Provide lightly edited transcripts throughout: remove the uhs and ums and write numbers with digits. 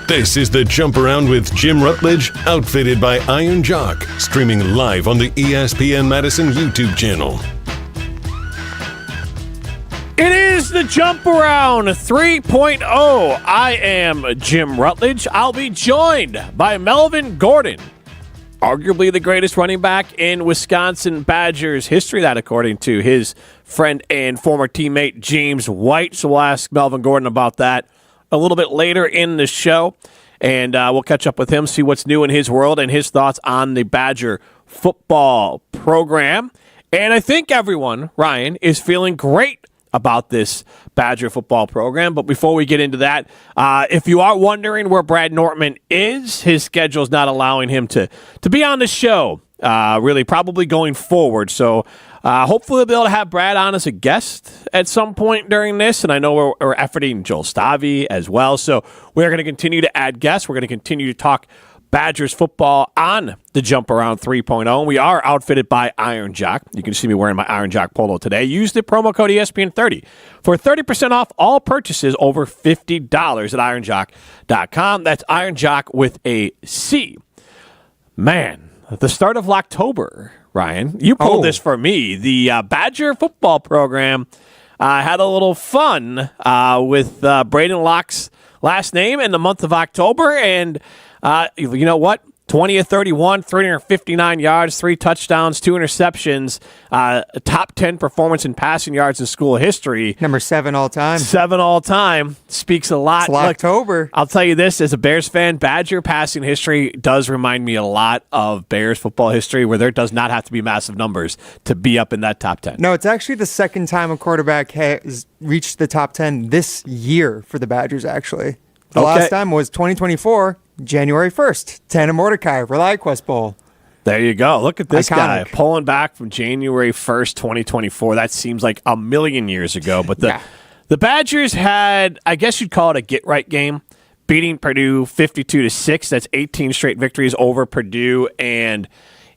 This is the Jump Around with Jim Rutledge, outfitted by Iron Jock, streaming live on the ESPN Madison YouTube channel. It is the Jump Around 3.0. I am Jim Rutledge. I'll be joined by Melvin Gordon, arguably the greatest running back in Wisconsin Badgers history, that according to his friend and former teammate James White. So we'll ask Melvin Gordon about that a little bit later in the show, and we'll catch up with him, see what's new in his world and his thoughts on the Badger football program. And I think everyone, Ryan, is feeling great about this Badger football program. But before we get into that, if you are wondering where Brad Nortman is, his schedule is not allowing him to be on the show, really probably going forward. So hopefully we'll be able to have Brad on as a guest at some point during this. And I know we're efforting Joel Tawee as well. So we're going to continue to add guests. We're going to continue to talk Badgers football on the Jump Around 3.0. We are outfitted by Iron Jock. You can see me wearing my Iron Jock polo today. Use the promo code ESPN30 for 30% off all purchases over $50 at ironjock.com. That's Iron Jock with a C. Man, the start of October, Ryan. You pulled this for me. The Badger football program had a little fun with Braedyn Locke's last name in the month of October, and you know what? 20 of 31, 359 yards, 3 touchdowns, 2 interceptions, top 10 performance in passing yards in school history. Number 7 all time. 7 all time. Speaks a lot. It's October. I'll tell you this, as a Bears fan, Badger passing history does remind me a lot of Bears football history, where there does not have to be massive numbers to be up in that top 10. No, it's actually the second time a quarterback has reached the top 10 this year for the Badgers, actually. The last time was 2024, January 1st, Tana Mordecai, ReliQuest Bowl. There you go. Look at this Iconic guy pulling back from January 1st, 2024. That seems like a million years ago. But the Badgers had, I guess you'd call it a get-right game, beating Purdue 52-6. That's 18 straight victories over Purdue. And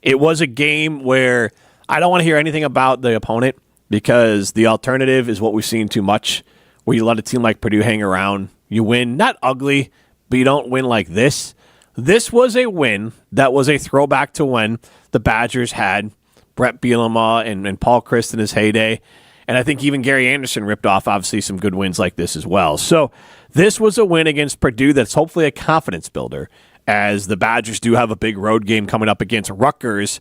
it was a game where I don't want to hear anything about the opponent, because the alternative is what we've seen too much, where you let a team like Purdue hang around. You win, not ugly, but you don't win like this. This was a win that was a throwback to when the Badgers had Brett Bielema and Paul Chryst in his heyday. And I think even Gary Anderson ripped off, obviously, some good wins like this as well. So this was a win against Purdue that's hopefully a confidence builder, as the Badgers do have a big road game coming up against Rutgers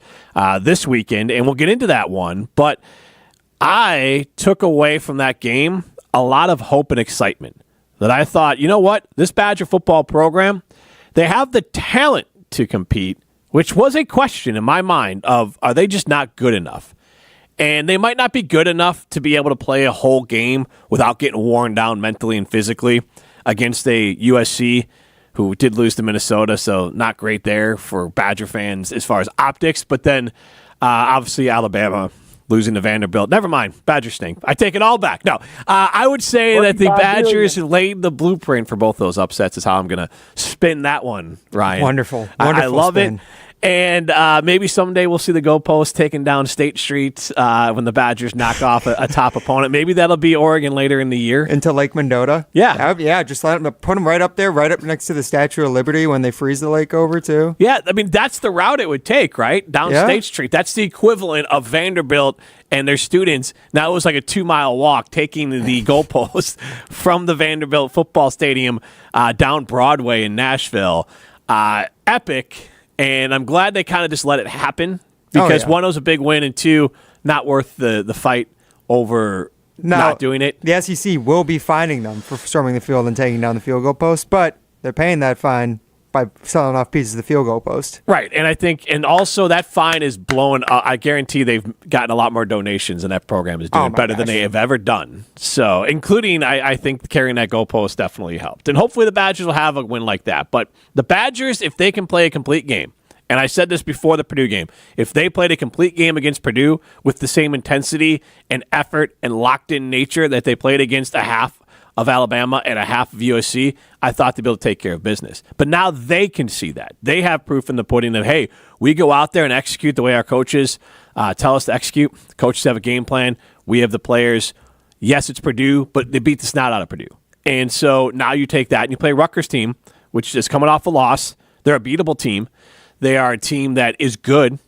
this weekend. And we'll get into that one. But I took away from that game a lot of hope and excitement. That I thought, you know what? This Badger football program, they have the talent to compete, which was a question in my mind of, are they just not good enough? And they might not be good enough to be able to play a whole game without getting worn down mentally and physically against a USC who did lose to Minnesota, so not great there for Badger fans as far as optics. But then, obviously, Alabama losing to Vanderbilt. Never mind. Badgers stink. I take it all back. No, I would say that the Badgers laid the blueprint for both those upsets is how I'm going to spin that one, Ryan. Wonderful. I love spin. it. And maybe someday we'll see the goalpost taken down State Street when the Badgers knock off a top opponent. Maybe that'll be Oregon later in the year. Into Lake Mendota? Yeah. Just let them put them right up there, right up next to the Statue of Liberty when they freeze the lake over, too. Yeah, I mean, that's the route it would take, right? Down State Street. That's the equivalent of Vanderbilt and their students. Now it was like a 2-mile walk taking the goalpost from the Vanderbilt football stadium down Broadway in Nashville. Epic. And I'm glad they kind of just let it happen, because one, it was a big win, and two, not worth the fight over not doing it. The SEC will be fining them for storming the field and taking down the field goal post, but they're paying that fine by selling off pieces of the field goal post. Right, and I think, and also that fine is blowing up. I guarantee they've gotten a lot more donations, and that program is doing better than they have ever done. So, including, I think carrying that goalpost definitely helped. And hopefully the Badgers will have a win like that. But the Badgers, if they can play a complete game, and I said this before the Purdue game, if they played a complete game against Purdue with the same intensity and effort and locked-in nature that they played against a half of Alabama and a half of USC, I thought they'd be able to take care of business. But now they can see that. They have proof in the pudding that, hey, we go out there and execute the way our coaches tell us to execute. The coaches have a game plan. We have the players. Yes, it's Purdue, but they beat the snot out of Purdue. And so now you take that and you play Rutgers team which is coming off a loss. They're a beatable team. They are a team that is good.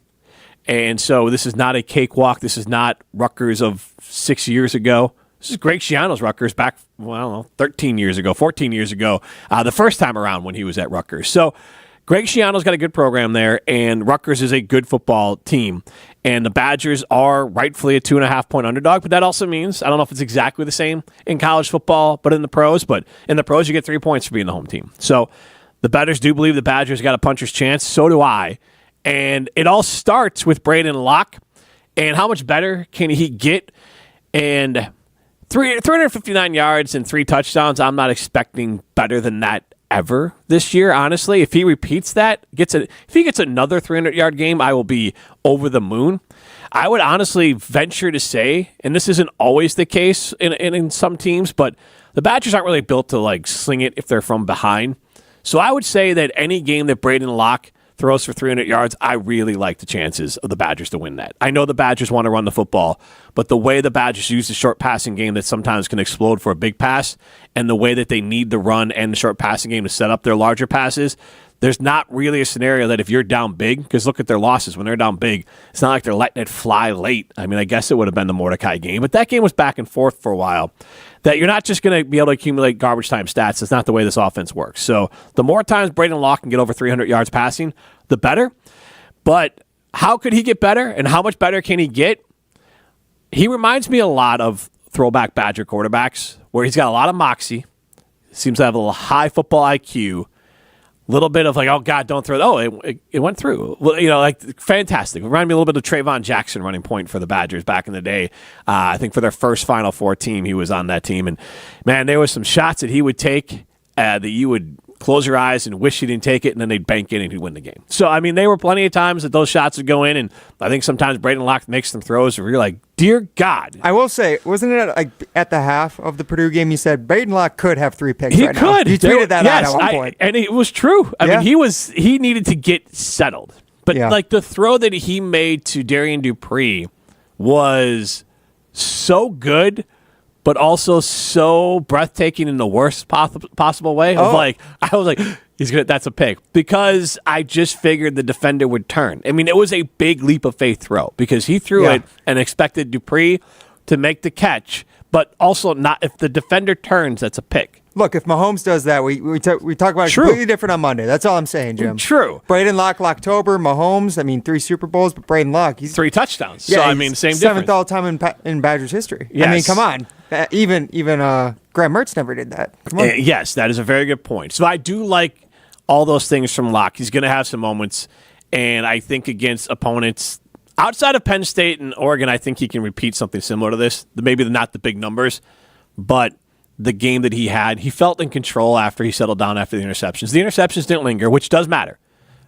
And so this is not a cakewalk. This is not Rutgers of 6 years ago. This is Greg Schiano's Rutgers back, well, I don't know, 13 years ago, 14 years ago, the first time around when he was at Rutgers. So Greg Schiano's got a good program there, and Rutgers is a good football team. And the Badgers are rightfully a 2.5-point underdog, but that also means, I don't know if it's exactly the same in college football, but in the pros you get 3 points for being the home team. So the bettors do believe the Badgers got a puncher's chance. So do I. And it all starts with Braedyn Locke. And how much better can he get? And 359 yards and 3 touchdowns, I'm not expecting better than that ever this year, honestly. If he repeats that, if he gets another 300-yard game, I will be over the moon. I would honestly venture to say, and this isn't always the case in some teams, but the Badgers aren't really built to like sling it if they're from behind. So I would say that any game that Braedyn Locke throws for 300 yards, I really like the chances of the Badgers to win that. I know the Badgers want to run the football, but the way the Badgers use the short passing game that sometimes can explode for a big pass, and the way that they need the run and the short passing game to set up their larger passes, there's not really a scenario that if you're down big, because look at their losses. When they're down big, it's not like they're letting it fly late. I mean, I guess it would have been the Mordecai game, but that game was back and forth for a while. That you're not just going to be able to accumulate garbage time stats. That's not the way this offense works. So the more times Braedyn Locke can get over 300 yards passing, the better. But how could he get better, and how much better can he get? He reminds me a lot of throwback Badger quarterbacks, where he's got a lot of moxie, seems to have a little high football IQ, little bit of like, oh, God, don't throw it. Oh, it went through. Well, like fantastic. Remind me a little bit of Trayvon Jackson running point for the Badgers back in the day. I think for their first Final Four team, he was on that team. And, man, there was some shots that he would take that you would close your eyes and wish he didn't take it, and then they'd bank in and he'd win the game. So, I mean, there were plenty of times that those shots would go in, and I think sometimes Braedyn Locke makes some throws where you're like, dear God. I will say, wasn't it like at the half of the Purdue game you said Braedyn Locke could have 3 picks he right could. now? You tweeted that out at one point. And it was true. I mean, he needed to get settled. But like the throw that he made to Darian Dupree was so good, but also so breathtaking in the worst possible way. I was like, that's a pick, because I just figured the defender would turn. I mean, it was a big leap of faith throw because he threw it and expected Dupree to make the catch, but also not if the defender turns, that's a pick. Look, if Mahomes does that, we talk about it completely different on Monday. That's all I'm saying, Jim. True. Braedyn Locke, Locktober, Mahomes, I mean, 3 Super Bowls, but Braedyn Locke, he's 3 touchdowns. So, I mean, same difference. 7th all-time in Badgers history. Yes. I mean, come on. Even Graham Mertz never did that. Come on. Yes, that is a very good point. So I do like all those things from Locke. He's going to have some moments, and I think against opponents outside of Penn State and Oregon, I think he can repeat something similar to this. Maybe not the big numbers, but the game that he had, he felt in control after he settled down after the interceptions. The interceptions didn't linger, which does matter.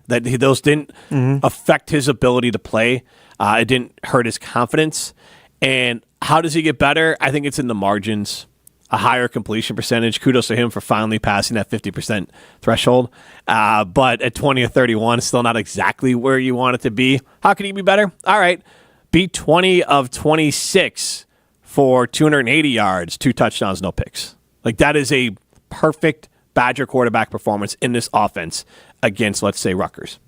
Those didn't affect his ability to play. It didn't hurt his confidence. And how does he get better? I think it's in the margins. A higher completion percentage. Kudos to him for finally passing that 50% threshold. But at 20 or 31, it's still not exactly where you want it to be. How can he be better? All right. Be 20 of 26 for 280 yards, 2 touchdowns, no picks. Like, that is a perfect Badger quarterback performance in this offense against, let's say, Rutgers.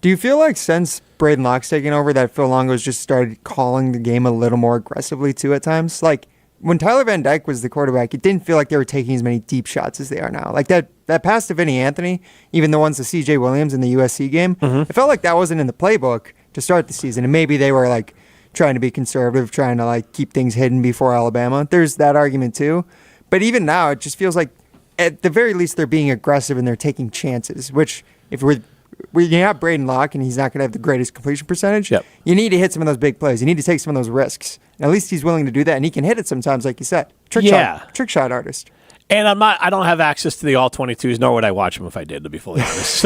Do you feel like since Braedyn Locke's taken over that Phil Longo's just started calling the game a little more aggressively too at times? Like, when Tyler Van Dyke was the quarterback, it didn't feel like they were taking as many deep shots as they are now. Like that pass to Vinny Anthony, even the ones to C.J. Williams in the USC game, it felt like that wasn't in the playbook to start the season. And maybe they were like trying to be conservative, trying to like keep things hidden before Alabama. There's that argument too. But even now, it just feels like at the very least they're being aggressive and they're taking chances, which if you have Braedyn Locke and he's not going to have the greatest completion percentage, you need to hit some of those big plays. You need to take some of those risks. And at least he's willing to do that, and he can hit it sometimes, like you said. Trick shot artist. And I don't have access to the all 22s, nor would I watch them if I did, to be fully honest.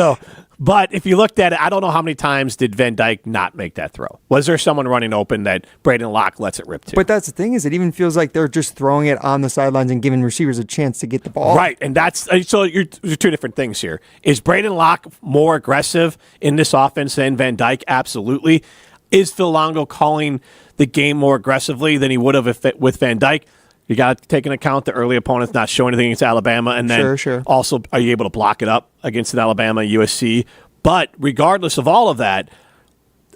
But if you looked at it, I don't know how many times did Van Dyke not make that throw. Was there someone running open that Braedyn Locke lets it rip to? But that's the thing, is it even feels like they're just throwing it on the sidelines and giving receivers a chance to get the ball. Right, and that's so you're two different things here. Is Braedyn Locke more aggressive in this offense than Van Dyke? Absolutely. Is Phil Longo calling the game more aggressively than he would have with Van Dyke? You got to take into account the early opponents not showing anything against Alabama, and then also are you able to block it up against an Alabama, USC? But regardless of all of that,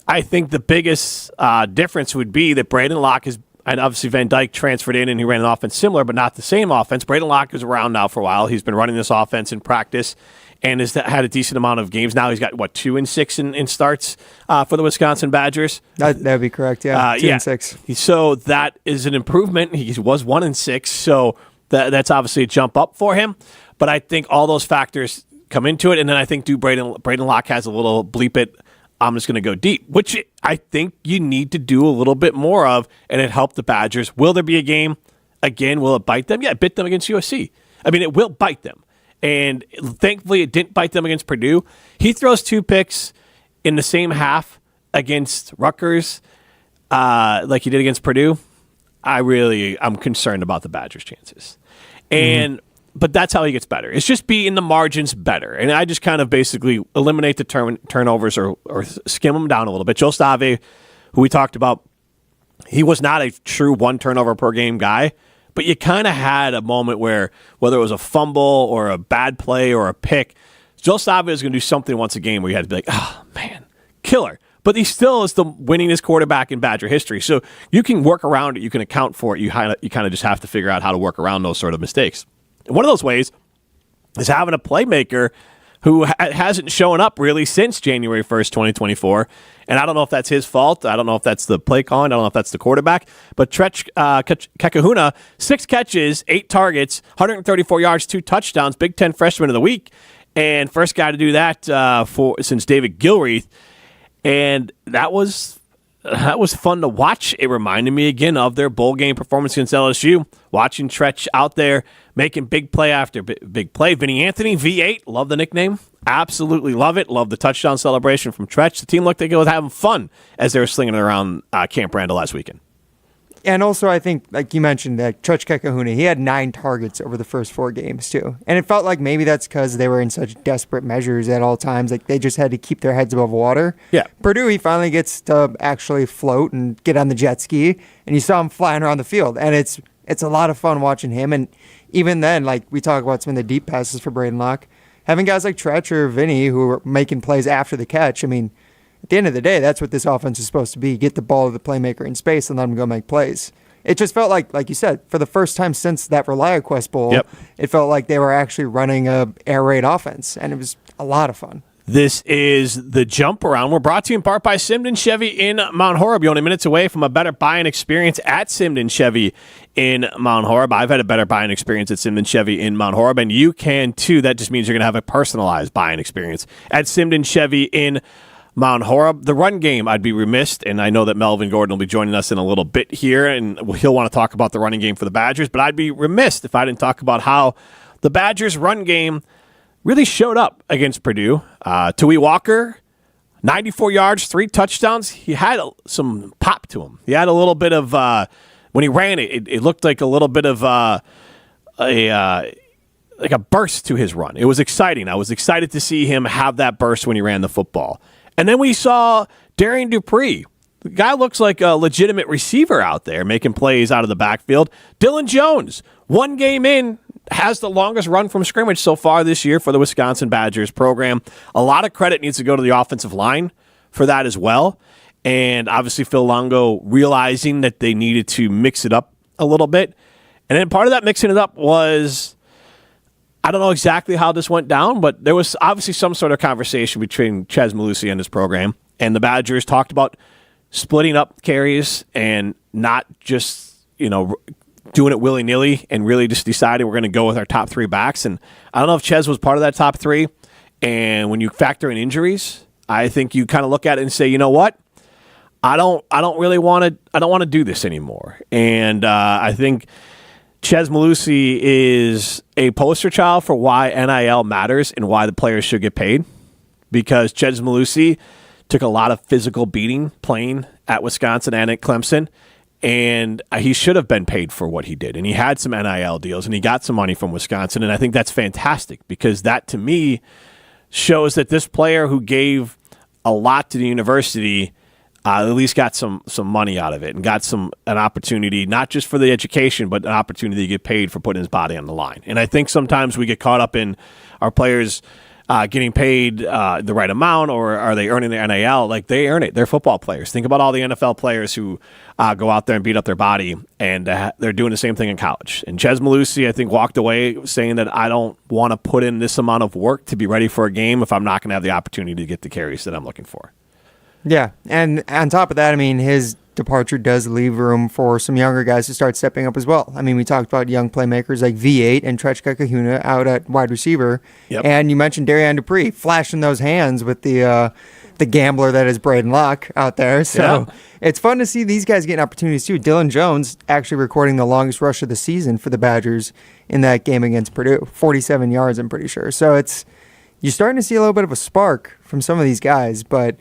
I think the biggest difference would be that Braedyn Locke is, and obviously Van Dyke transferred in and he ran an offense similar, but not the same offense. Braedyn Locke is around now for a while. He's been running this offense in practice and has had a decent amount of games. Now he's got, 2 and 6 in starts for the Wisconsin Badgers? That would be correct, yeah. 2 and 6. So that is an improvement. He was 1 and 6, so that's obviously a jump up for him. But I think all those factors come into it, and then I think Braedyn Locke has a little bleep it, I'm just going to go deep, which I think you need to do a little bit more of, and it helped the Badgers. Will there be a game? Again, will it bite them? Yeah, it bit them against USC. I mean, it will bite them. And thankfully, it didn't bite them against Purdue. He throws 2 picks in the same half against Rutgers like he did against Purdue. I'm concerned about the Badgers' chances. But that's how he gets better. It's just be in the margins better. And I just kind of basically eliminate the turnovers or skim them down a little bit. Joe Stave, who we talked about, he was not a true 1 turnover per game guy, but you kind of had a moment where, whether it was a fumble or a bad play or a pick, Joe Stave is going to do something once a game where you had to be like, oh, man, killer. But he still is the winningest quarterback in Badger history. So you can work around it. You can account for it. You kind of just have to figure out how to work around those sort of mistakes. One of those ways is having a playmaker who hasn't shown up really since January 1st, 2024. And I don't know if that's his fault. I don't know if that's the play calling. I don't know if that's the quarterback. But Trech Kekahuna, 6 catches, 8 targets, 134 yards, 2 touchdowns, Big Ten Freshman of the Week. And first guy to do that since David Gilreath. And that was fun to watch. It reminded me again of their bowl game performance against LSU. Watching Trech out there making big play after big play. Vinny Anthony, V8, love the nickname. Absolutely love it. Love the touchdown celebration from Trech. The team looked like it was having fun as they were slinging it around Camp Randall last weekend. And also, I think, like you mentioned, that Trech Kekahuna, he had 9 targets over the first 4 games, too. And it felt like maybe that's because they were in such desperate measures at all times. Like, they just had to keep their heads above water. Yeah. Purdue, he finally gets to actually float and get on the jet ski. And you saw him flying around the field. And it's a lot of fun watching him. And even then, like, we talk about some of the deep passes for Braedyn Locke. Having guys like Trech or Vinny who are making plays after the catch, I mean, at the end of the day, that's what this offense is supposed to be. Get the ball to the playmaker in space and let him go make plays. It just felt like you said, for the first time since that ReliaQuest Bowl, It felt like they were actually running a air raid offense, and it was a lot of fun. This is the Jump Around. We're brought to you in part by Simden Chevy in Mount Horeb. You're only minutes away from a better buying experience at Simden Chevy in Mount Horeb. I've had a better buying experience at Simden Chevy in Mount Horeb, and you can too. That just means you're going to have a personalized buying experience at Simden Chevy in Mount Horeb. The run game, I'd be remiss, and I know that Melvin Gordon will be joining us in a little bit here, and he'll want to talk about the running game for the Badgers, but I'd be remiss if I didn't talk about how the Badgers' run game really showed up against Purdue. Tawee Walker, 94 yards, 3 touchdowns. He had some pop to him. He had a little bit of, when he ran it looked like a little bit of a burst to his run. It was exciting. I was excited to see him have that burst when he ran the football. And then we saw Darian Dupree. The guy looks like a legitimate receiver out there making plays out of the backfield. Dylan Jones, 1 game in, has the longest run from scrimmage so far this year for the Wisconsin Badgers program. A lot of credit needs to go to the offensive line for that as well. And obviously Phil Longo realizing that they needed to mix it up a little bit. And then part of that mixing it up was, I don't know exactly how this went down, but there was obviously some sort of conversation between Chez Mellusi and his program, and the Badgers talked about splitting up carries and not just, doing it willy-nilly and really just deciding we're going to go with our top 3 backs. And I don't know if Chez was part of that top 3. And when you factor in injuries, I think you kind of look at it and say, you know what? I don't want to do this anymore. And I think Chez Mellusi is a poster child for why NIL matters and why the players should get paid. Because Chez Mellusi took a lot of physical beating playing at Wisconsin and at Clemson, and he should have been paid for what he did. And he had some NIL deals, and he got some money from Wisconsin, and I think that's fantastic because that, to me, shows that this player who gave a lot to the university at least got some money out of it and got an opportunity, not just for the education, but an opportunity to get paid for putting his body on the line. And I think sometimes we get caught up in our players getting paid the right amount, or are they earning their NIL? Like, they earn it. They're football players. Think about all the NFL players who go out there and beat up their body, and they're doing the same thing in college. And Chez Mellusi, I think, walked away saying that I don't want to put in this amount of work to be ready for a game if I'm not going to have the opportunity to get the carries that I'm looking for. Yeah, and on top of that, I mean, his departure does leave room for some younger guys to start stepping up as well. I mean, we talked about young playmakers like V8 and Trech Kekahuna out at wide receiver. Yep. And you mentioned Darian Dupree flashing those hands with the gambler that is Braedyn Locke out there. So It's fun to see these guys getting opportunities too. Dylan Jones actually recording the longest rush of the season for the Badgers in that game against Purdue. 47 yards, I'm pretty sure. So you're starting to see a little bit of a spark from some of these guys, but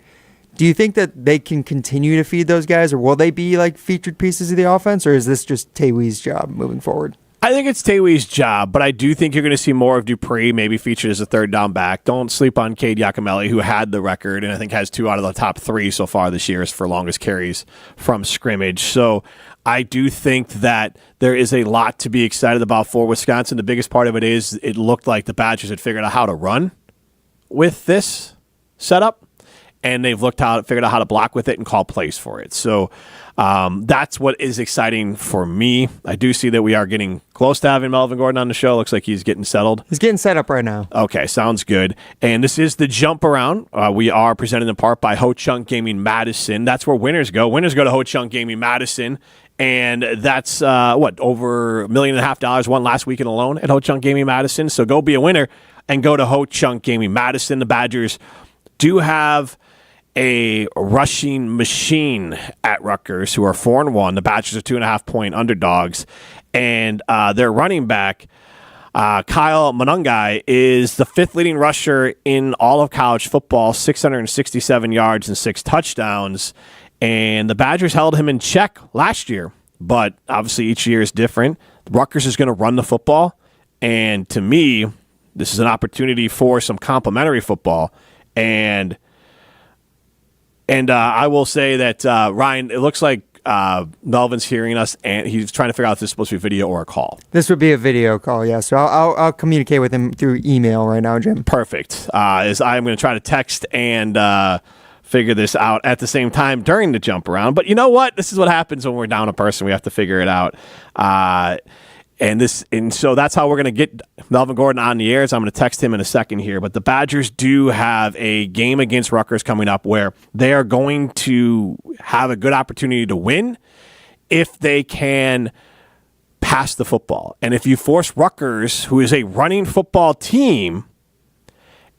do you think that they can continue to feed those guys, or will they be like featured pieces of the offense, or is this just Tawee's job moving forward? I think it's Tawee's job, but I do think you're going to see more of Dupree, maybe featured as a third down back. Don't sleep on Cade Yakimelli, who had the record and I think has 2 out of the top 3 so far this year for longest carries from scrimmage. So I do think that there is a lot to be excited about for Wisconsin. The biggest part of it is it looked like the Badgers had figured out how to run with this setup, and they've figured out how to block with it and call plays for it. So that's what is exciting for me. I do see that we are getting close to having Melvin Gordon on the show. Looks like he's getting settled. He's getting set up right now. Okay, sounds good. And this is the Jump Around. We are presented in part by Ho Chunk Gaming Madison. That's where winners go. Winners go to Ho Chunk Gaming Madison. And that's, over $1.5 million won last weekend alone at Ho Chunk Gaming Madison. So go be a winner and go to Ho Chunk Gaming Madison. The Badgers do have a rushing machine at Rutgers, who are 4-1. The Badgers are 2.5-point underdogs, and their running back, Kyle Monungai, is the 5th leading rusher in all of college football, 667 yards and 6 touchdowns. And the Badgers held him in check last year, but obviously each year is different. Rutgers is going to run the football, and to me, this is an opportunity for some complimentary football. And I will say that, Ryan, it looks like Melvin's hearing us, and he's trying to figure out if this is supposed to be video or a call. This would be a video call, yeah. So I'll communicate with him through email right now, Jim. Perfect. As I'm going to try to text and figure this out at the same time during the jump around. But you know what? This is what happens when we're down a person. We have to figure it out. And so that's how we're going to get Melvin Gordon on the air. So I'm going to text him in a second here. But the Badgers do have a game against Rutgers coming up where they are going to have a good opportunity to win if they can pass the football. And if you force Rutgers, who is a running football team,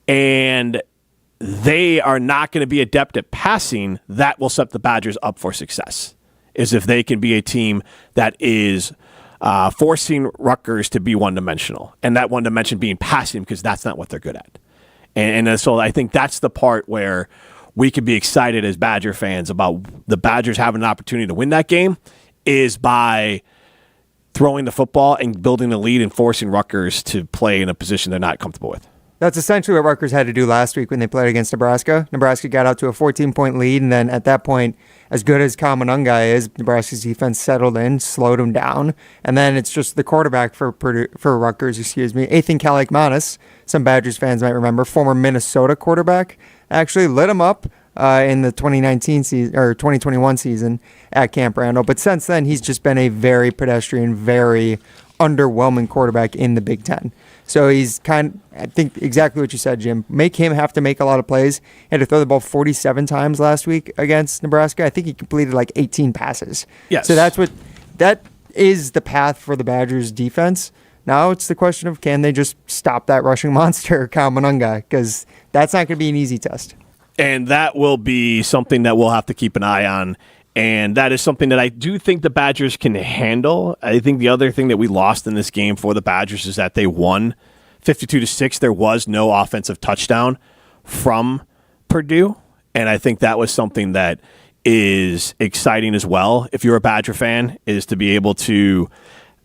and they are not going to be adept at passing, that will set the Badgers up for success, is if they can be a team that is forcing Rutgers to be one-dimensional, and that one dimension being passing, because that's not what they're good at. And so I think that's the part where we could be excited as Badger fans about the Badgers having an opportunity to win that game, is by throwing the football and building a lead and forcing Rutgers to play in a position they're not comfortable with. That's essentially what Rutgers had to do last week when they played against Nebraska. Nebraska got out to a 14-point lead, and then at that point, as good as Kyle Monungai is, Nebraska's defense settled in, slowed him down, and then it's just the quarterback for Rutgers, Ethan Kalikmanis, some Badgers fans might remember, former Minnesota quarterback, actually lit him up in the 2019 season or 2021 season at Camp Randall. But since then, he's just been a very pedestrian, very underwhelming quarterback in the Big Ten. So he's I think exactly what you said, Jim. Make him have to make a lot of plays. He had to throw the ball 47 times last week against Nebraska. I think he completed like 18 passes. Yes. So that is the path for the Badgers defense. Now it's the question of, can they just stop that rushing monster, Kyle Monungai? Because that's not going to be an easy test. And that will be something that we'll have to keep an eye on. And that is something that I do think the Badgers can handle. I think the other thing that we lost in this game for the Badgers is that they won 52-6. There was no offensive touchdown from Purdue. And I think that was something that is exciting as well, if you're a Badger fan, is to be able to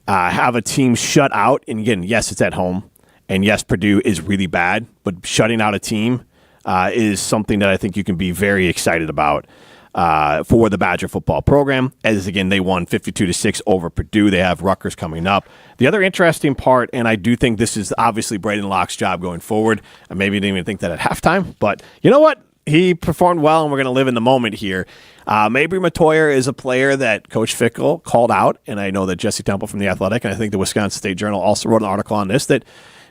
have a team shut out. And again, yes, it's at home. And yes, Purdue is really bad. But shutting out a team is something that I think you can be very excited about. for the Badger football program. As again, they won 52-6 over Purdue. They have Rutgers coming up. The other interesting part, and I do think this is obviously Braedyn Locke's job going forward. I maybe didn't even think that at halftime, but you know what? He performed well, and we're going to live in the moment here. Mabry Matoyer is a player that Coach Fickle called out, and I know that Jesse Temple from The Athletic, and I think the Wisconsin State Journal also wrote an article on this, that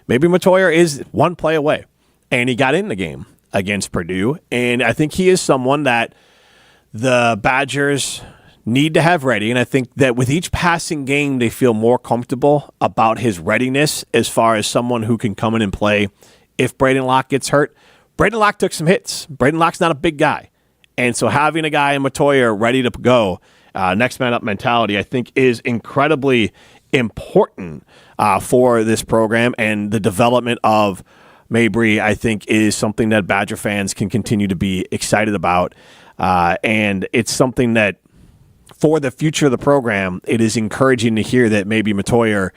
Mabry Matoyer is one play away, and he got in the game against Purdue, and I think he is someone that the Badgers need to have ready, and I think that with each passing game, they feel more comfortable about his readiness as far as someone who can come in and play if Braedyn Locke gets hurt. Braedyn Locke took some hits. Braedyn Locke's not a big guy. And so having a guy in Matoyer ready to go, next man up mentality, I think is incredibly important for this program. And the development of Mabry, I think, is something that Badger fans can continue to be excited about. And it's something that for the future of the program, it is encouraging to hear that maybe Matoyer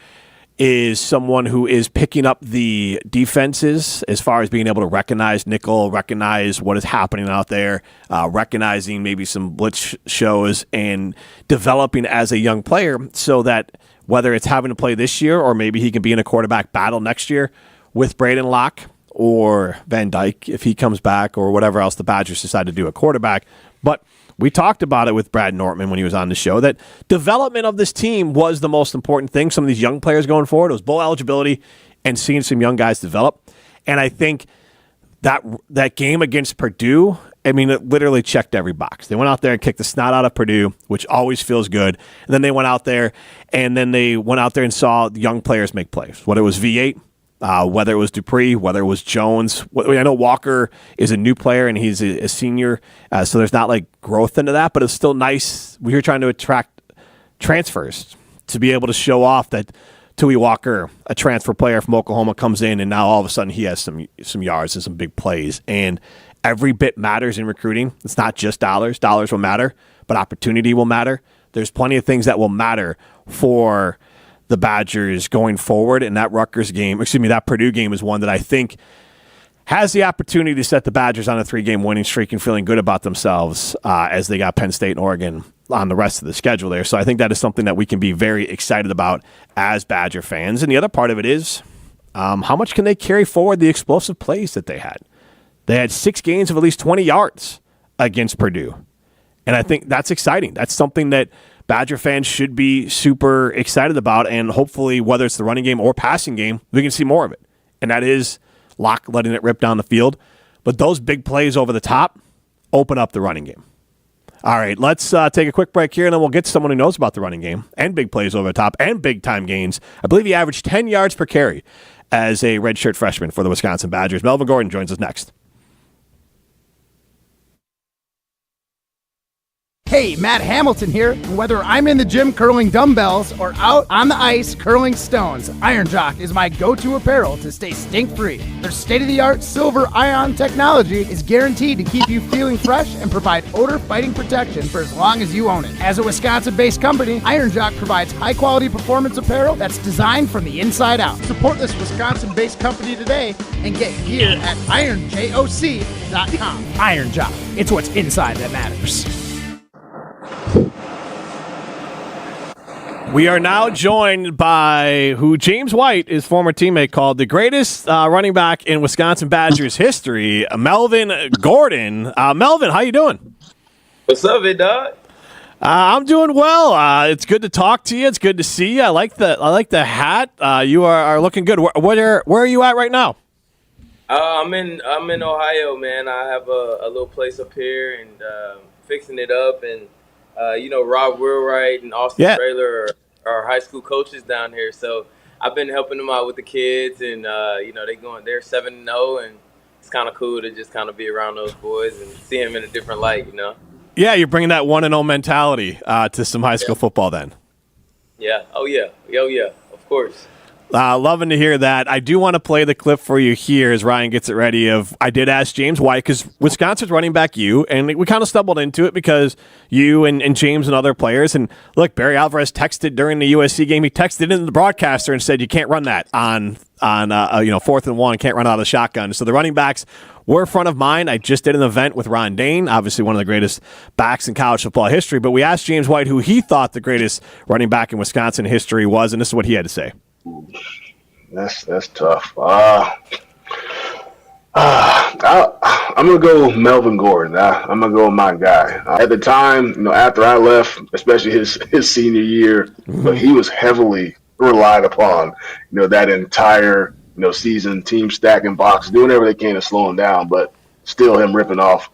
is someone who is picking up the defenses as far as being able to recognize nickel, recognize what is happening out there, recognizing maybe some blitz shows, and developing as a young player so that whether it's having to play this year or maybe he can be in a quarterback battle next year with Braedyn Locke or Van Dyke if he comes back or whatever else the Badgers decide to do at quarterback. But we talked about it with Brad Nortman when he was on the show, that development of this team was the most important thing. Some of these young players going forward, it was bowl eligibility and seeing some young guys develop. And I think that game against Purdue, I mean, it literally checked every box. They went out there and kicked the snot out of Purdue, which always feels good. And then they went out there and saw young players make plays. Whether it was V8, whether it was Dupree, whether it was Jones. I know Walker is a new player and he's a senior, so there's not like growth into that, but it's still nice. We're trying to attract transfers to be able to show off that Tawee Walker, a transfer player from Oklahoma, comes in and now all of a sudden he has some yards and some big plays. And every bit matters in recruiting. It's not just dollars. Dollars will matter, but opportunity will matter. There's plenty of things that will matter for the Badgers going forward, and that that Purdue game is one that I think has the opportunity to set the Badgers on a 3-game winning streak and feeling good about themselves as they got Penn State and Oregon on the rest of the schedule there. So I think that is something that we can be very excited about as Badger fans. And the other part of it is how much can they carry forward the explosive plays that they had? They had 6 games of at least 20 yards against Purdue. And I think that's exciting. That's something that Badger fans should be super excited about, and hopefully, whether it's the running game or passing game, we can see more of it. And that is Locke letting it rip down the field. But those big plays over the top open up the running game. All right, let's take a quick break here, and then we'll get to someone who knows about the running game and big plays over the top and big-time gains. I believe he averaged 10 yards per carry as a redshirt freshman for the Wisconsin Badgers. Melvin Gordon joins us next. Hey, Matt Hamilton here. Whether I'm in the gym curling dumbbells or out on the ice curling stones, Iron Jock is my go-to apparel to stay stink-free. Their state-of-the-art silver ion technology is guaranteed to keep you feeling fresh and provide odor-fighting protection for as long as you own it. As a Wisconsin-based company, Iron Jock provides high-quality performance apparel that's designed from the inside out. Support this Wisconsin-based company today and get gear at ironjoc.com. Iron Jock. It's what's inside that matters. We are now joined by who James White, his former teammate, called the greatest running back in Wisconsin Badgers history, Melvin Gordon. Melvin, how you doing? What's up, dog? I'm doing well. It's good to talk to you. It's good to see you. I like the hat. You are looking good. Where are you at right now? I'm in Ohio, man. I have a little place up here and fixing it up, and Rob Wheelwright and Austin Traylor are high school coaches down here. So I've been helping them out with the kids, and they're 7-0, and it's kind of cool to just kind of be around those boys and see them in a different light, Yeah, you're bringing that 1-0 mentality to some high school football then. Yeah. Oh yeah. Of course. Loving to hear that. I do want to play the clip for you here as Ryan gets it ready. I did ask James White, because Wisconsin's running back and we kind of stumbled into it because you and James and other players. And look, Barry Alvarez texted during the USC game. He texted in the broadcaster and said, you can't run that on 4th and 1, can't run out of the shotgun. So the running backs were front of mind. I just did an event with Ron Dane, obviously one of the greatest backs in college football history. But we asked James White who he thought the greatest running back in Wisconsin history was, and this is what he had to say. That's tough. I'm gonna go Melvin Gordon. I'm gonna go with my guy. At the time, after I left, especially his senior year, but he was heavily relied upon. That entire season, team stacking box, doing everything they can to slow him down, but still him ripping off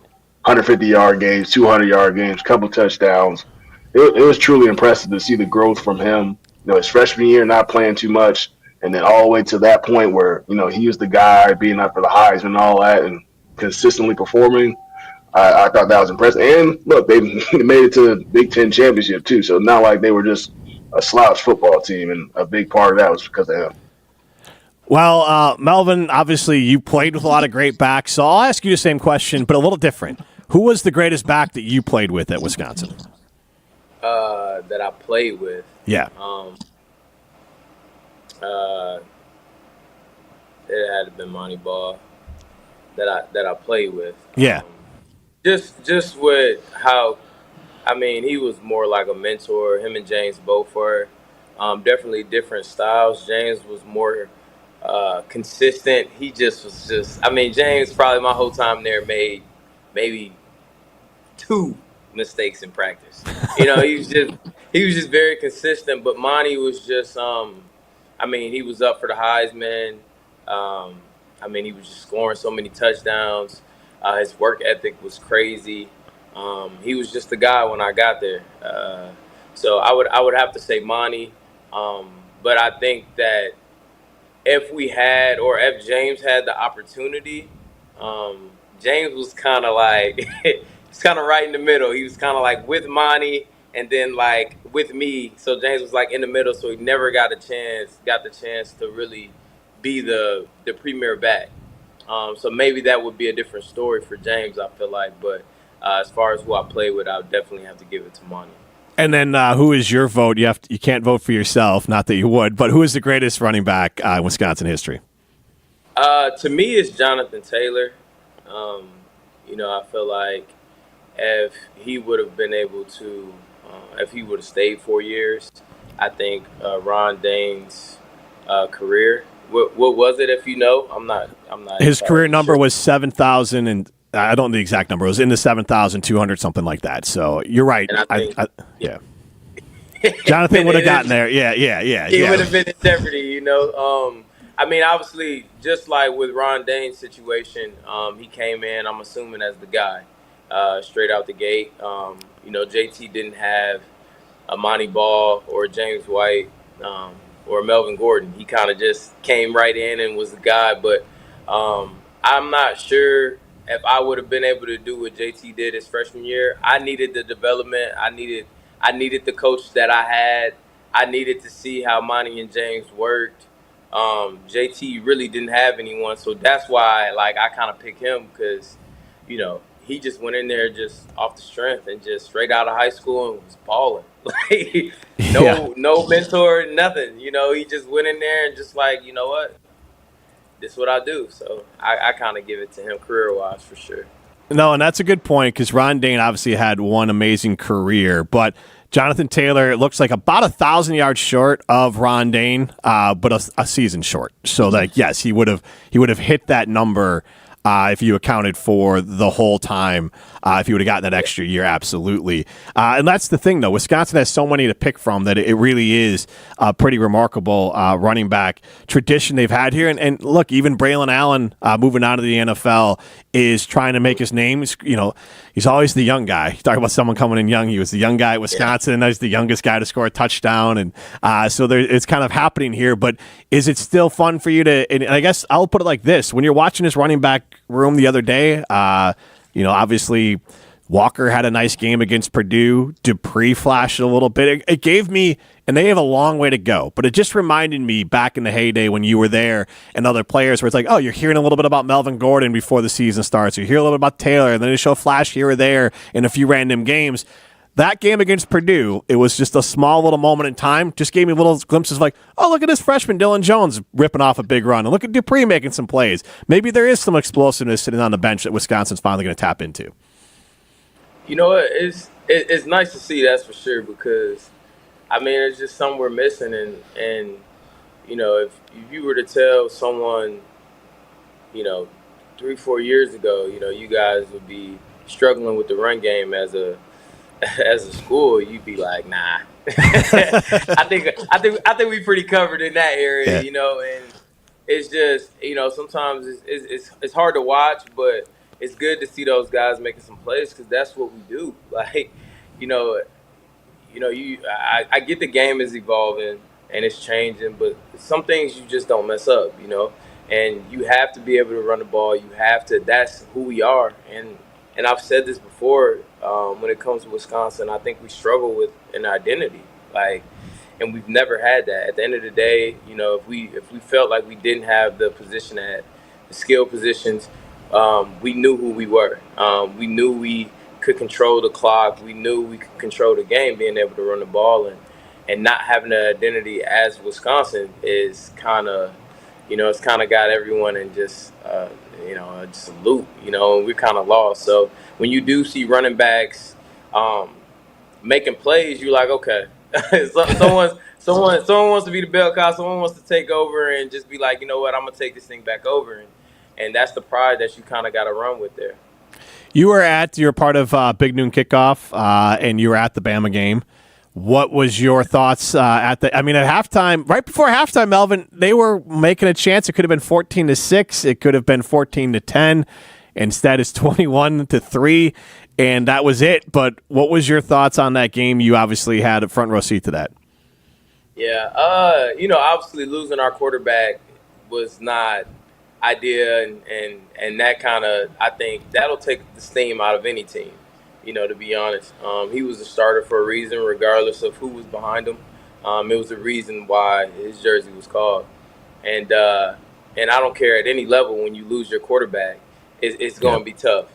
150-yard games, 200-yard games, couple touchdowns. It was truly impressive to see the growth from him. His freshman year, not playing too much, and then all the way to that point where, he was the guy being up for the Heisman and all that and consistently performing. I thought that was impressive. And, look, they made it to the Big Ten championship, too, so not like they were just a slouch football team, and a big part of that was because of him. Well, Melvin, obviously you played with a lot of great backs, so I'll ask you the same question, but a little different. Who was the greatest back that you played with at Wisconsin? That I played with. Yeah. It had to been Monty Ball that I played with. Yeah. Just with how, he was more like a mentor. Him and James both were. Definitely different styles. James was more consistent. He was James probably my whole time there made maybe 2 mistakes in practice. He was just very consistent. But Monty was just he was up for the Heisman. He was just scoring so many touchdowns. His work ethic was crazy. He was just the guy when I got there. So I would have to say Monty. But I think that if James had the opportunity, James was kind of like he's kind of right in the middle. He was kind of like with Monty and then like with me. So James was like in the middle. So he never got the chance to really be the premier back. So maybe that would be a different story for James, I feel like. But as far as who I play with, I would definitely have to give it to Monty. And then who is your vote? You can't vote for yourself, not that you would, but who is the greatest running back in Wisconsin history? To me, it's Jonathan Taylor. I feel like if he would have been able to, if he would have stayed 4 years, I think Ron Dane's career. What was it? If you know, I'm not. His career number was 7,000, and I don't know the exact number. It was in the 7,200, something like that. So you're right. Yeah. Jonathan would have gotten there. Yeah. He would have been in jeopardy, obviously, just like with Ron Dane's situation, he came in, I'm assuming, as the guy straight out the gate. JT didn't have a Monty Ball or James White or Melvin Gordon. He kind of just came right in and was the guy. But I'm not sure if I would have been able to do what JT did his freshman year. I needed the development. I needed the coach that I had. I needed to see how Monty and James worked. JT really didn't have anyone, so that's why I kind of picked him because, he just went in there just off the strength and just straight out of high school and was balling. No mentor, nothing. He just went in there and just like, you know what? This is what I do. So I kind of give it to him career-wise for sure. No, and that's a good point because Ron Dane obviously had one amazing career, but Jonathan Taylor looks like about 1,000 yards short of Ron Dane, but a season short. So, yes, he would have hit that number if you accounted for the whole time. If you would have gotten that extra year, absolutely. And that's the thing, though. Wisconsin has so many to pick from that it really is a pretty remarkable running back tradition they've had here. And look, even Braylon Allen moving on to the NFL is trying to make his name. He's always the young guy. You talk about someone coming in young. He was the young guy at Wisconsin, and he's the youngest guy to score a touchdown. And so it's kind of happening here. But is it still fun for you to – and I guess I'll put it like this. When you're watching this running back room the other day, obviously Walker had a nice game against Purdue. Dupree flashed a little bit. It gave me and they have a long way to go. But it just reminded me back in the heyday when you were there and other players where it's like, oh, you're hearing a little bit about Melvin Gordon before the season starts. You hear a little bit about Taylor, and then they show a flash here or there in a few random games. That game against Purdue, it was just a small little moment in time. Just gave me little glimpses of like, oh, look at this freshman Dylan Jones ripping off a big run. And look at Dupree making some plays. Maybe there is some explosiveness sitting on the bench that Wisconsin's finally going to tap into. You know what? It's nice to see, that's for sure, because, I mean, it's just something we're missing. And you know, if you were to tell someone, you know, 3-4 years ago, you know, you guys would be struggling with the run game as a school, you'd be like, nah. I think we pretty covered in that area, you know. And it's just, you know, sometimes it's hard to watch, but it's good to see those guys making some plays because that's what we do. Like, I get the game is evolving and it's changing, but some things you just don't mess up, you know. And you have to be able to run the ball. You have to. That's who we are. And I've said this before, when it comes to Wisconsin, I think we struggle with an identity, and we've never had that. At the end of the day, you know, if we felt like we didn't have the position at the skill positions, we knew who we were. We knew we could control the clock. We knew we could control the game, being able to run the ball, and not having an identity as Wisconsin is kind of, you know, it's kind of got everyone in just just a loop, you know, and we're kind of lost. So when you do see running backs making plays, you're like, okay, someone wants to be the bell cow, someone wants to take over and just be like, you know what, I'm gonna take this thing back over, and that's the pride that you kind of got to run with there. You're part of Big Noon Kickoff, and you were at the Bama game. What was your thoughts at halftime? Right before halftime, Melvin, they were making a chance. It could have been 14-6. It could have been 14-10. Instead, it's 21-3, and that was it. But what was your thoughts on that game? You obviously had a front row seat to that. Yeah, obviously losing our quarterback was not ideal, and that kind of, I think that'll take the steam out of any team. You know, to be honest, he was a starter for a reason, regardless of who was behind him. It was the reason why his jersey was called, and I don't care at any level when you lose your quarterback, it's going to be tough.